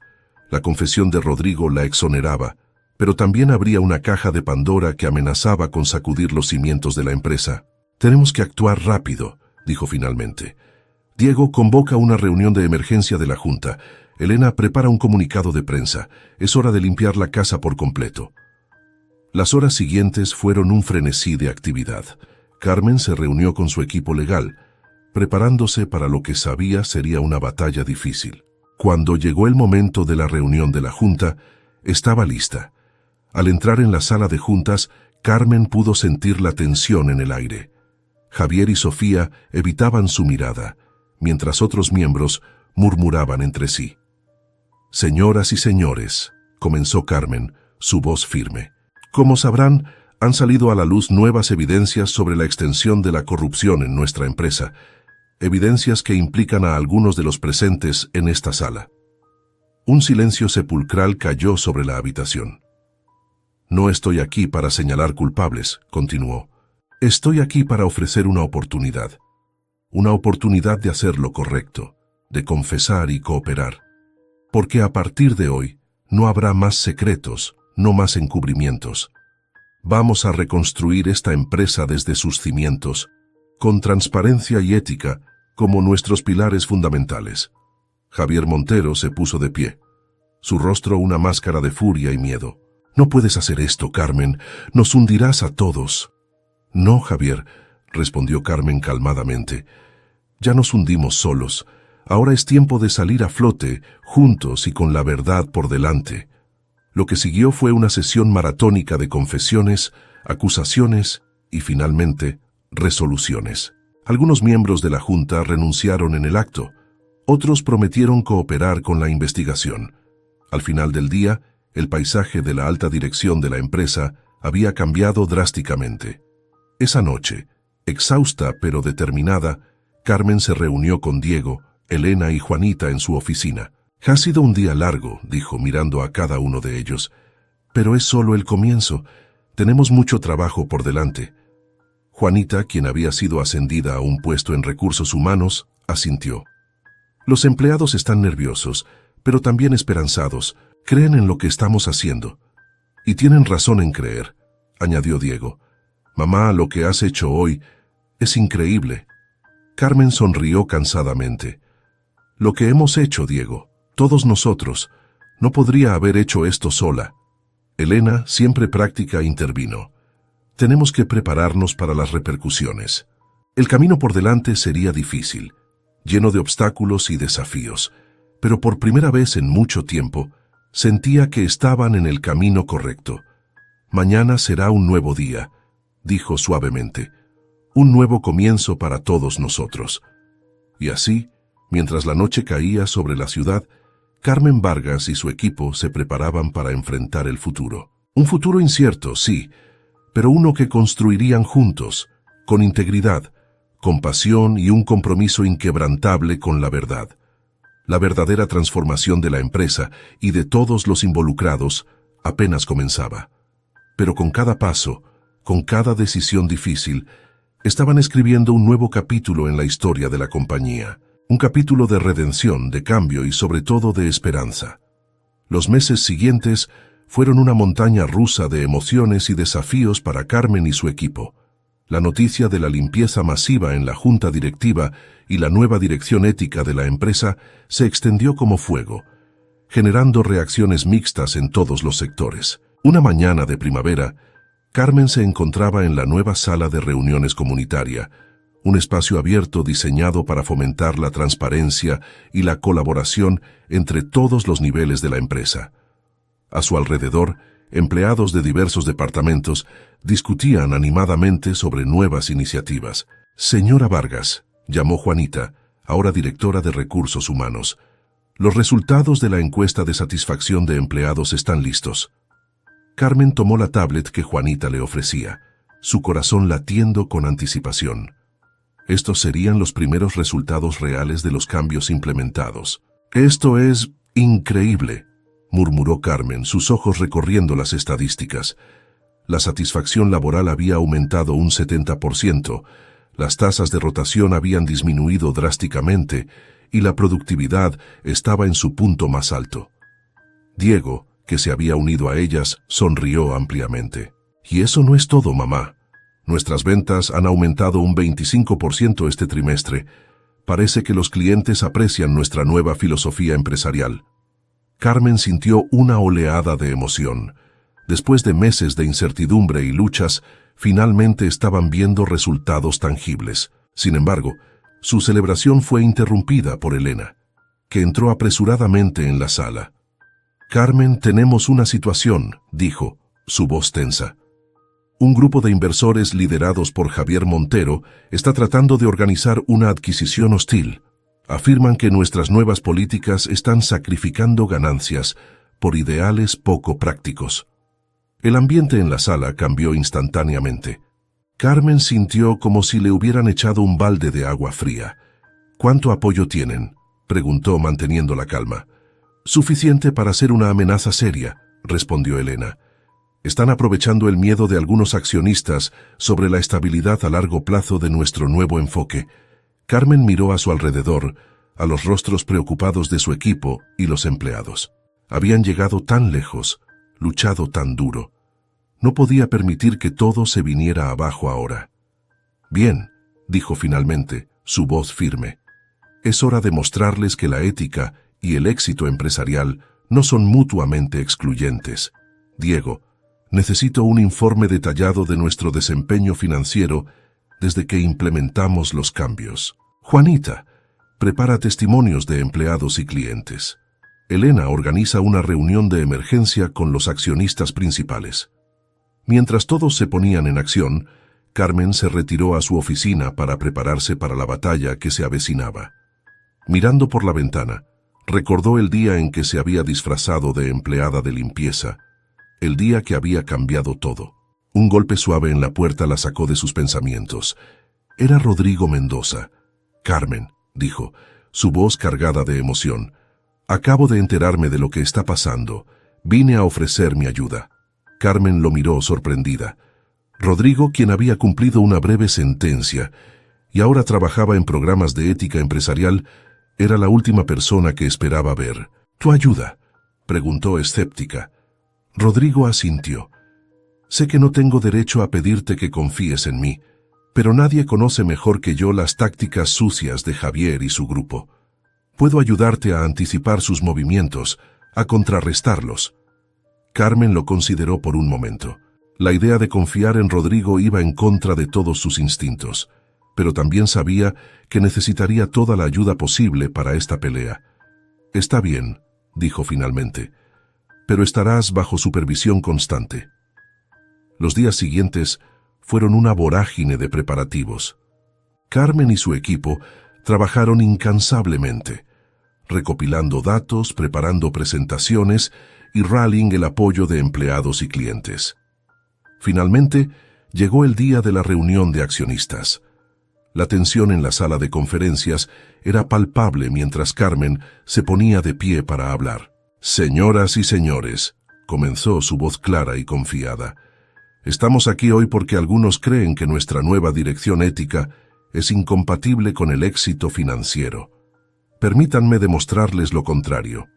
La confesión de Rodrigo la exoneraba, pero también abría una caja de Pandora que amenazaba con sacudir los cimientos de la empresa. «Tenemos que actuar rápido», dijo finalmente. «Diego convoca una reunión de emergencia de la Junta. Elena prepara un comunicado de prensa. Es hora de limpiar la casa por completo». Las horas siguientes fueron un frenesí de actividad. Carmen se reunió con su equipo legal, preparándose para lo que sabía sería una batalla difícil. Cuando llegó el momento de la reunión de la Junta, estaba lista. Al entrar en la sala de juntas, Carmen pudo sentir la tensión en el aire. Javier y Sofía evitaban su mirada, mientras otros miembros murmuraban entre sí. «Señoras y señores», comenzó Carmen, su voz firme. «Como sabrán, han salido a la luz nuevas evidencias sobre la extensión de la corrupción en nuestra empresa, evidencias que implican a algunos de los presentes en esta sala». Un silencio sepulcral cayó sobre la habitación. «No estoy aquí para señalar culpables», continuó. Estoy aquí para ofrecer una oportunidad de hacer lo correcto, de confesar y cooperar. Porque a partir de hoy no habrá más secretos, no más encubrimientos. Vamos a reconstruir esta empresa desde sus cimientos, con transparencia y ética como nuestros pilares fundamentales. Javier Montero se puso de pie, su rostro una máscara de furia y miedo. No puedes hacer esto, Carmen, nos hundirás a todos. No, Javier, respondió Carmen calmadamente. Ya nos hundimos solos. Ahora es tiempo de salir a flote, juntos y con la verdad por delante. Lo que siguió fue una sesión maratónica de confesiones, acusaciones y, finalmente, resoluciones. Algunos miembros de la Junta renunciaron en el acto. Otros prometieron cooperar con la investigación. Al final del día, el paisaje de la alta dirección de la empresa había cambiado drásticamente. Esa noche, exhausta pero determinada, Carmen se reunió con Diego, Elena y Juanita en su oficina. «Ha sido un día largo», dijo mirando a cada uno de ellos, «pero es solo el comienzo. Tenemos mucho trabajo por delante». Juanita, quien había sido ascendida a un puesto en recursos humanos, asintió. «Los empleados están nerviosos, pero también esperanzados. Creen en lo que estamos haciendo». «Y tienen razón en creer», añadió Diego. «Mamá, lo que has hecho hoy es increíble». Carmen sonrió cansadamente. «Lo que hemos hecho, Diego, todos nosotros, no podría haber hecho esto sola». Elena, siempre práctica, intervino. «Tenemos que prepararnos para las repercusiones. El camino por delante sería difícil, lleno de obstáculos y desafíos, pero por primera vez en mucho tiempo sentía que estaban en el camino correcto. Mañana será un nuevo día», dijo suavemente, «un nuevo comienzo para todos nosotros». Y así, mientras la noche caía sobre la ciudad, Carmen Vargas y su equipo se preparaban para enfrentar el futuro. Un futuro incierto, sí, pero uno que construirían juntos, con integridad, con pasión y un compromiso inquebrantable con la verdad. La verdadera transformación de la empresa y de todos los involucrados apenas comenzaba. Pero con cada paso, con cada decisión difícil, estaban escribiendo un nuevo capítulo en la historia de la compañía. Un capítulo de redención, de cambio y sobre todo de esperanza. Los meses siguientes fueron una montaña rusa de emociones y desafíos para Carmen y su equipo. La noticia de la limpieza masiva en la junta directiva y la nueva dirección ética de la empresa se extendió como fuego, generando reacciones mixtas en todos los sectores. Una mañana de primavera, Carmen se encontraba en la nueva sala de reuniones comunitaria, un espacio abierto diseñado para fomentar la transparencia y la colaboración entre todos los niveles de la empresa. A su alrededor, empleados de diversos departamentos discutían animadamente sobre nuevas iniciativas. «Señora Vargas», llamó Juanita, ahora directora de Recursos Humanos, «los resultados de la encuesta de satisfacción de empleados están listos». Carmen tomó la tablet que Juanita le ofrecía, su corazón latiendo con anticipación. Estos serían los primeros resultados reales de los cambios implementados. «Esto es increíble», murmuró Carmen, sus ojos recorriendo las estadísticas. La satisfacción laboral había aumentado un 70%, las tasas de rotación habían disminuido drásticamente y la productividad estaba en su punto más alto. Diego, que se había unido a ellas, sonrió ampliamente. «Y eso no es todo, mamá. Nuestras ventas han aumentado un 25% este trimestre. Parece que los clientes aprecian nuestra nueva filosofía empresarial». Carmen sintió una oleada de emoción. Después de meses de incertidumbre y luchas, finalmente estaban viendo resultados tangibles. Sin embargo, su celebración fue interrumpida por Elena, que entró apresuradamente en la sala. «Carmen, tenemos una situación», dijo, su voz tensa. «Un grupo de inversores liderados por Javier Montero está tratando de organizar una adquisición hostil. Afirman que nuestras nuevas políticas están sacrificando ganancias por ideales poco prácticos». El ambiente en la sala cambió instantáneamente. Carmen sintió como si le hubieran echado un balde de agua fría. «¿Cuánto apoyo tienen?», preguntó manteniendo la calma. «Suficiente para ser una amenaza seria», respondió Elena. Están aprovechando el miedo de algunos accionistas sobre la estabilidad a largo plazo de nuestro nuevo enfoque. Carmen miró a su alrededor, a los rostros preocupados de su equipo y los empleados. Habían llegado tan lejos, luchado tan duro. No podía permitir que todo se viniera abajo ahora. Bien, dijo finalmente, su voz firme. Es hora de mostrarles que la ética y el éxito empresarial no son mutuamente excluyentes. Diego, necesito un informe detallado de nuestro desempeño financiero desde que implementamos los cambios. Juanita, prepara testimonios de empleados y clientes. Elena organiza una reunión de emergencia con los accionistas principales. Mientras todos se ponían en acción, Carmen se retiró a su oficina para prepararse para la batalla que se avecinaba. Mirando por la ventana, recordó el día en que se había disfrazado de empleada de limpieza, el día que había cambiado todo. Un golpe suave en la puerta la sacó de sus pensamientos. Era Rodrigo Mendoza. Carmen, dijo, su voz cargada de emoción. Acabo de enterarme de lo que está pasando. Vine a ofrecer mi ayuda. Carmen lo miró sorprendida. Rodrigo, quien había cumplido una breve sentencia y ahora trabajaba en programas de ética empresarial, era la última persona que esperaba ver. ¿Tu ayuda?, preguntó escéptica. Rodrigo asintió. Sé que no tengo derecho a pedirte que confíes en mí, pero nadie conoce mejor que yo las tácticas sucias de Javier y su grupo. Puedo ayudarte a anticipar sus movimientos, a contrarrestarlos. Carmen lo consideró por un momento. La idea de confiar en Rodrigo iba en contra de todos sus instintos, pero también sabía que necesitaría toda la ayuda posible para esta pelea. Está bien, dijo finalmente, pero estarás bajo supervisión constante. Los días siguientes fueron una vorágine de preparativos. Carmen y su equipo trabajaron incansablemente, recopilando datos, preparando presentaciones y rallying el apoyo de empleados y clientes. Finalmente, llegó el día de la reunión de accionistas. La tensión en la sala de conferencias era palpable mientras Carmen se ponía de pie para hablar. Señoras y señores, comenzó su voz clara y confiada. Estamos aquí hoy porque algunos creen que nuestra nueva dirección ética es incompatible con el éxito financiero. Permítanme demostrarles lo contrario.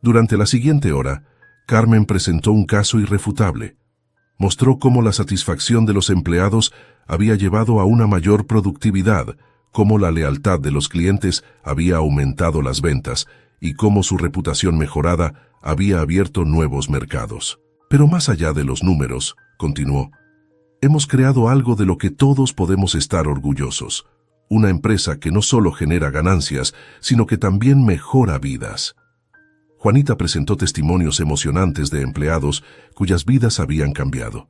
Durante la siguiente hora, Carmen presentó un caso irrefutable. Mostró cómo la satisfacción de los empleados había llevado a una mayor productividad, cómo la lealtad de los clientes había aumentado las ventas y cómo su reputación mejorada había abierto nuevos mercados. Pero más allá de los números, continuó, hemos creado algo de lo que todos podemos estar orgullosos. Una empresa que no solo genera ganancias, sino que también mejora vidas. Juanita presentó testimonios emocionantes de empleados cuyas vidas habían cambiado.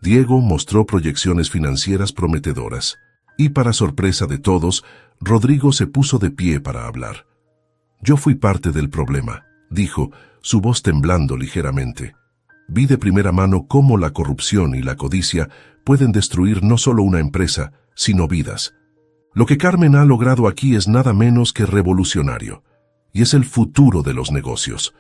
Diego mostró proyecciones financieras prometedoras. Y para sorpresa de todos, Rodrigo se puso de pie para hablar. Yo fui parte del problema, dijo, su voz temblando ligeramente. Vi de primera mano cómo la corrupción y la codicia pueden destruir no solo una empresa, sino vidas. Lo que Carmen ha logrado aquí es nada menos que revolucionario, y es el futuro de los negocios.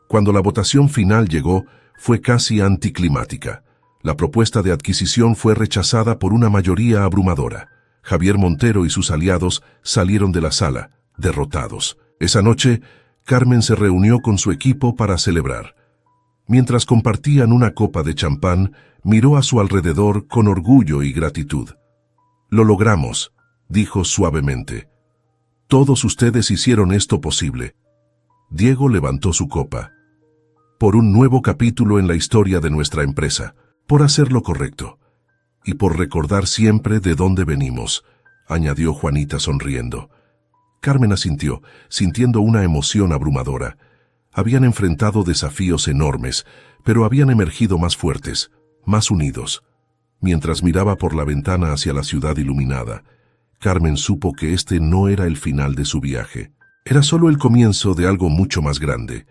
Cuando la votación final llegó, fue casi anticlimática. La propuesta de adquisición fue rechazada por una mayoría abrumadora. Javier Montero y sus aliados salieron de la sala, derrotados. Esa noche, Carmen se reunió con su equipo para celebrar. Mientras compartían una copa de champán, miró a su alrededor con orgullo y gratitud. Lo logramos, dijo suavemente. Todos ustedes hicieron esto posible. Diego levantó su copa. Por un nuevo capítulo en la historia de nuestra empresa, por hacer lo correcto, y por recordar siempre de dónde venimos, añadió Juanita sonriendo. Carmen asintió, sintiendo una emoción abrumadora. Habían enfrentado desafíos enormes, pero habían emergido más fuertes, más unidos. Mientras miraba por la ventana hacia la ciudad iluminada, Carmen supo que este no era el final de su viaje. Era solo el comienzo de algo mucho más grande.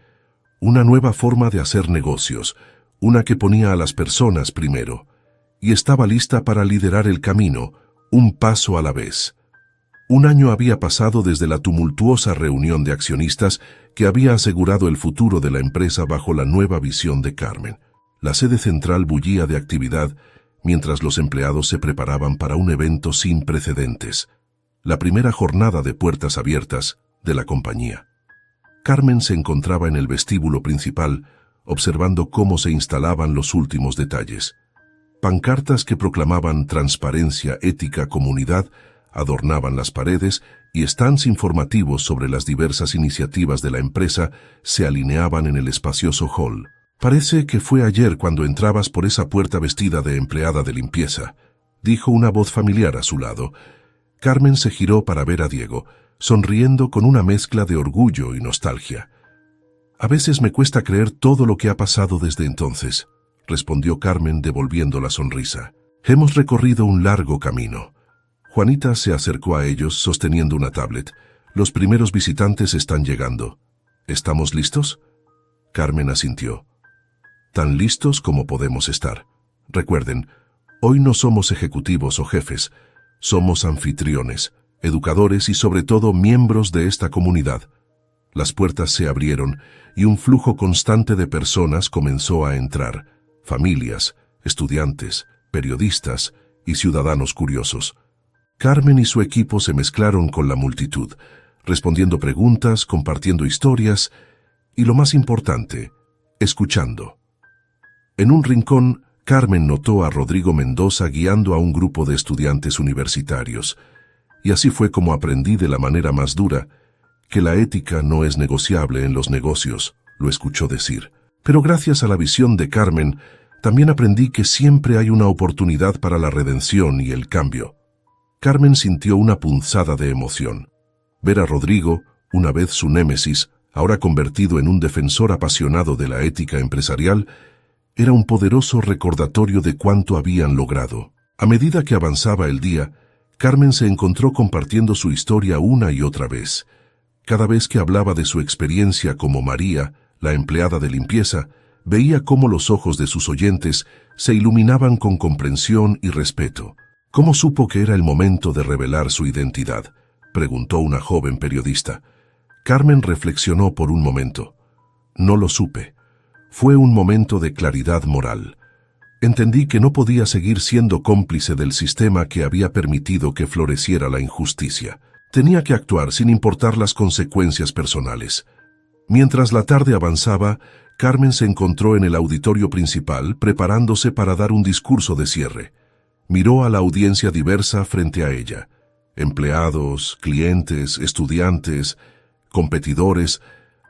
Una nueva forma de hacer negocios, una que ponía a las personas primero, y estaba lista para liderar el camino, un paso a la vez. Un año había pasado desde la tumultuosa reunión de accionistas que había asegurado el futuro de la empresa bajo la nueva visión de Carmen. La sede central bullía de actividad mientras los empleados se preparaban para un evento sin precedentes, la primera jornada de puertas abiertas de la compañía. Carmen se encontraba en el vestíbulo principal, observando cómo se instalaban los últimos detalles. Pancartas que proclamaban transparencia, ética, comunidad, adornaban las paredes y stands informativos sobre las diversas iniciativas de la empresa se alineaban en el espacioso hall. «Parece que fue ayer cuando entrabas por esa puerta vestida de empleada de limpieza», dijo una voz familiar a su lado. Carmen se giró para ver a Diego, sonriendo con una mezcla de orgullo y nostalgia. «A veces me cuesta creer todo lo que ha pasado desde entonces», respondió Carmen devolviendo la sonrisa. «Hemos recorrido un largo camino». Juanita se acercó a ellos sosteniendo una tablet. «Los primeros visitantes están llegando. ¿Estamos listos?» Carmen asintió. «Tan listos como podemos estar. Recuerden, hoy no somos ejecutivos o jefes, somos anfitriones, educadores y sobre todo miembros de esta comunidad». Las puertas se abrieron y un flujo constante de personas comenzó a entrar. Familias, estudiantes, periodistas y ciudadanos curiosos. Carmen y su equipo se mezclaron con la multitud, respondiendo preguntas, compartiendo historias y, lo más importante, escuchando. En un rincón, Carmen notó a Rodrigo Mendoza guiando a un grupo de estudiantes universitarios, y así fue como aprendí de la manera más dura que la ética no es negociable en los negocios, lo escuchó decir. Pero gracias a la visión de Carmen, también aprendí que siempre hay una oportunidad para la redención y el cambio. Carmen sintió una punzada de emoción. Ver a Rodrigo, una vez su némesis, ahora convertido en un defensor apasionado de la ética empresarial, era un poderoso recordatorio de cuánto habían logrado. A medida que avanzaba el día, Carmen se encontró compartiendo su historia una y otra vez. Cada vez que hablaba de su experiencia como María, la empleada de limpieza, veía cómo los ojos de sus oyentes se iluminaban con comprensión y respeto. «¿Cómo supo que era el momento de revelar su identidad?», preguntó una joven periodista. Carmen reflexionó por un momento. «No lo supe. Fue un momento de claridad moral. Entendí que no podía seguir siendo cómplice del sistema que había permitido que floreciera la injusticia. Tenía que actuar sin importar las consecuencias personales». Mientras la tarde avanzaba, Carmen se encontró en el auditorio principal preparándose para dar un discurso de cierre. Miró a la audiencia diversa frente a ella. Empleados, clientes, estudiantes, competidores,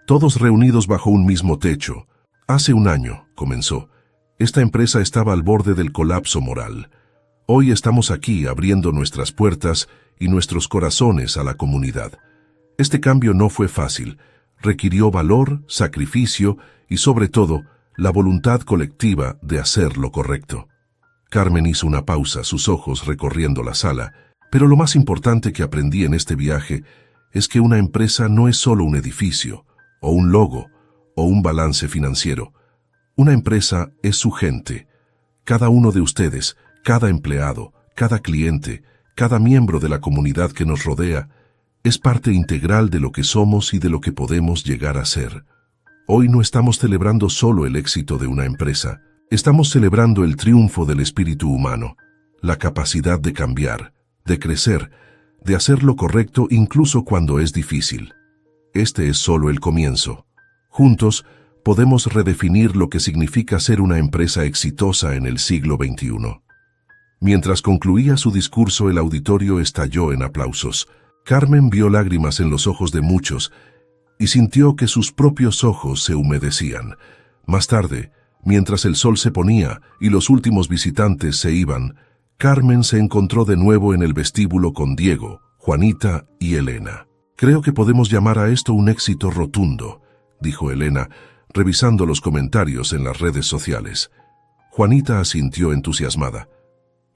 todos reunidos bajo un mismo techo. «Hace un año», comenzó, «esta empresa estaba al borde del colapso moral. Hoy estamos aquí abriendo nuestras puertas y nuestros corazones a la comunidad. Este cambio no fue fácil. Requirió valor, sacrificio y, sobre todo, la voluntad colectiva de hacer lo correcto». Carmen hizo una pausa, sus ojos recorriendo la sala. «Pero lo más importante que aprendí en este viaje es que una empresa no es solo un edificio, o un logo, o un balance financiero. Una empresa es su gente. Cada uno de ustedes, cada empleado, cada cliente, cada miembro de la comunidad que nos rodea, es parte integral de lo que somos y de lo que podemos llegar a ser. Hoy no estamos celebrando solo el éxito de una empresa, estamos celebrando el triunfo del espíritu humano, la capacidad de cambiar, de crecer, de hacer lo correcto incluso cuando es difícil. Este es solo el comienzo. Juntos podemos redefinir lo que significa ser una empresa exitosa en el siglo XXI». Mientras concluía su discurso, el auditorio estalló en aplausos. Carmen vio lágrimas en los ojos de muchos y sintió que sus propios ojos se humedecían. Más tarde, mientras el sol se ponía y los últimos visitantes se iban, Carmen se encontró de nuevo en el vestíbulo con Diego, Juanita y Elena. «Creo que podemos llamar a esto un éxito rotundo», dijo Elena, revisando los comentarios en las redes sociales. Juanita asintió entusiasmada.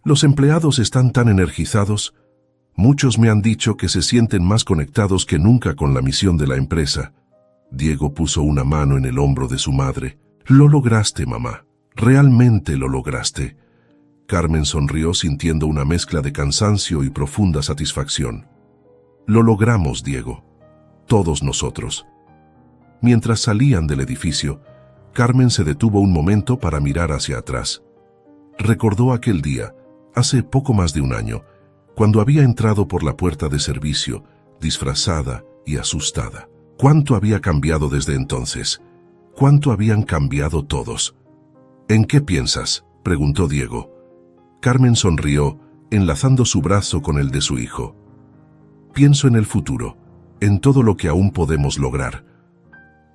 «Los empleados están tan energizados. Muchos me han dicho que se sienten más conectados que nunca con la misión de la empresa». Diego puso una mano en el hombro de su madre. «Lo lograste, mamá. Realmente lo lograste». Carmen sonrió sintiendo una mezcla de cansancio y profunda satisfacción. «Lo logramos, Diego. Todos nosotros». Mientras salían del edificio, Carmen se detuvo un momento para mirar hacia atrás. Recordó aquel día, hace poco más de un año, cuando había entrado por la puerta de servicio, disfrazada y asustada. ¿Cuánto había cambiado desde entonces? ¿Cuánto habían cambiado todos? ¿En qué piensas?, preguntó Diego. Carmen sonrió, enlazando su brazo con el de su hijo. Pienso en el futuro, en todo lo que aún podemos lograr.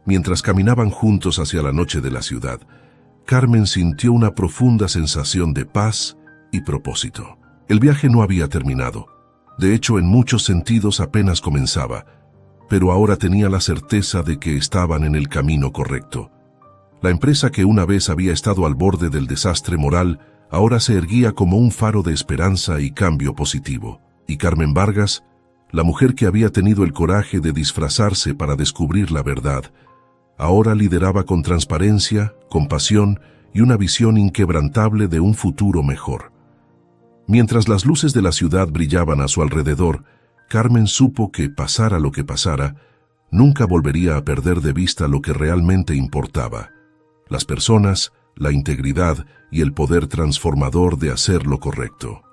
Mientras caminaban juntos hacia la noche de la ciudad, Carmen sintió una profunda sensación de paz y propósito. El viaje no había terminado. De hecho, en muchos sentidos apenas comenzaba, pero ahora tenía la certeza de que estaban en el camino correcto. La empresa que una vez había estado al borde del desastre moral, ahora se erguía como un faro de esperanza y cambio positivo. Y Carmen Vargas, la mujer que había tenido el coraje de disfrazarse para descubrir la verdad, ahora lideraba con transparencia, compasión y una visión inquebrantable de un futuro mejor. Mientras las luces de la ciudad brillaban a su alrededor, Carmen supo que, pasara lo que pasara, nunca volvería a perder de vista lo que realmente importaba: las personas, la integridad y el poder transformador de hacer lo correcto.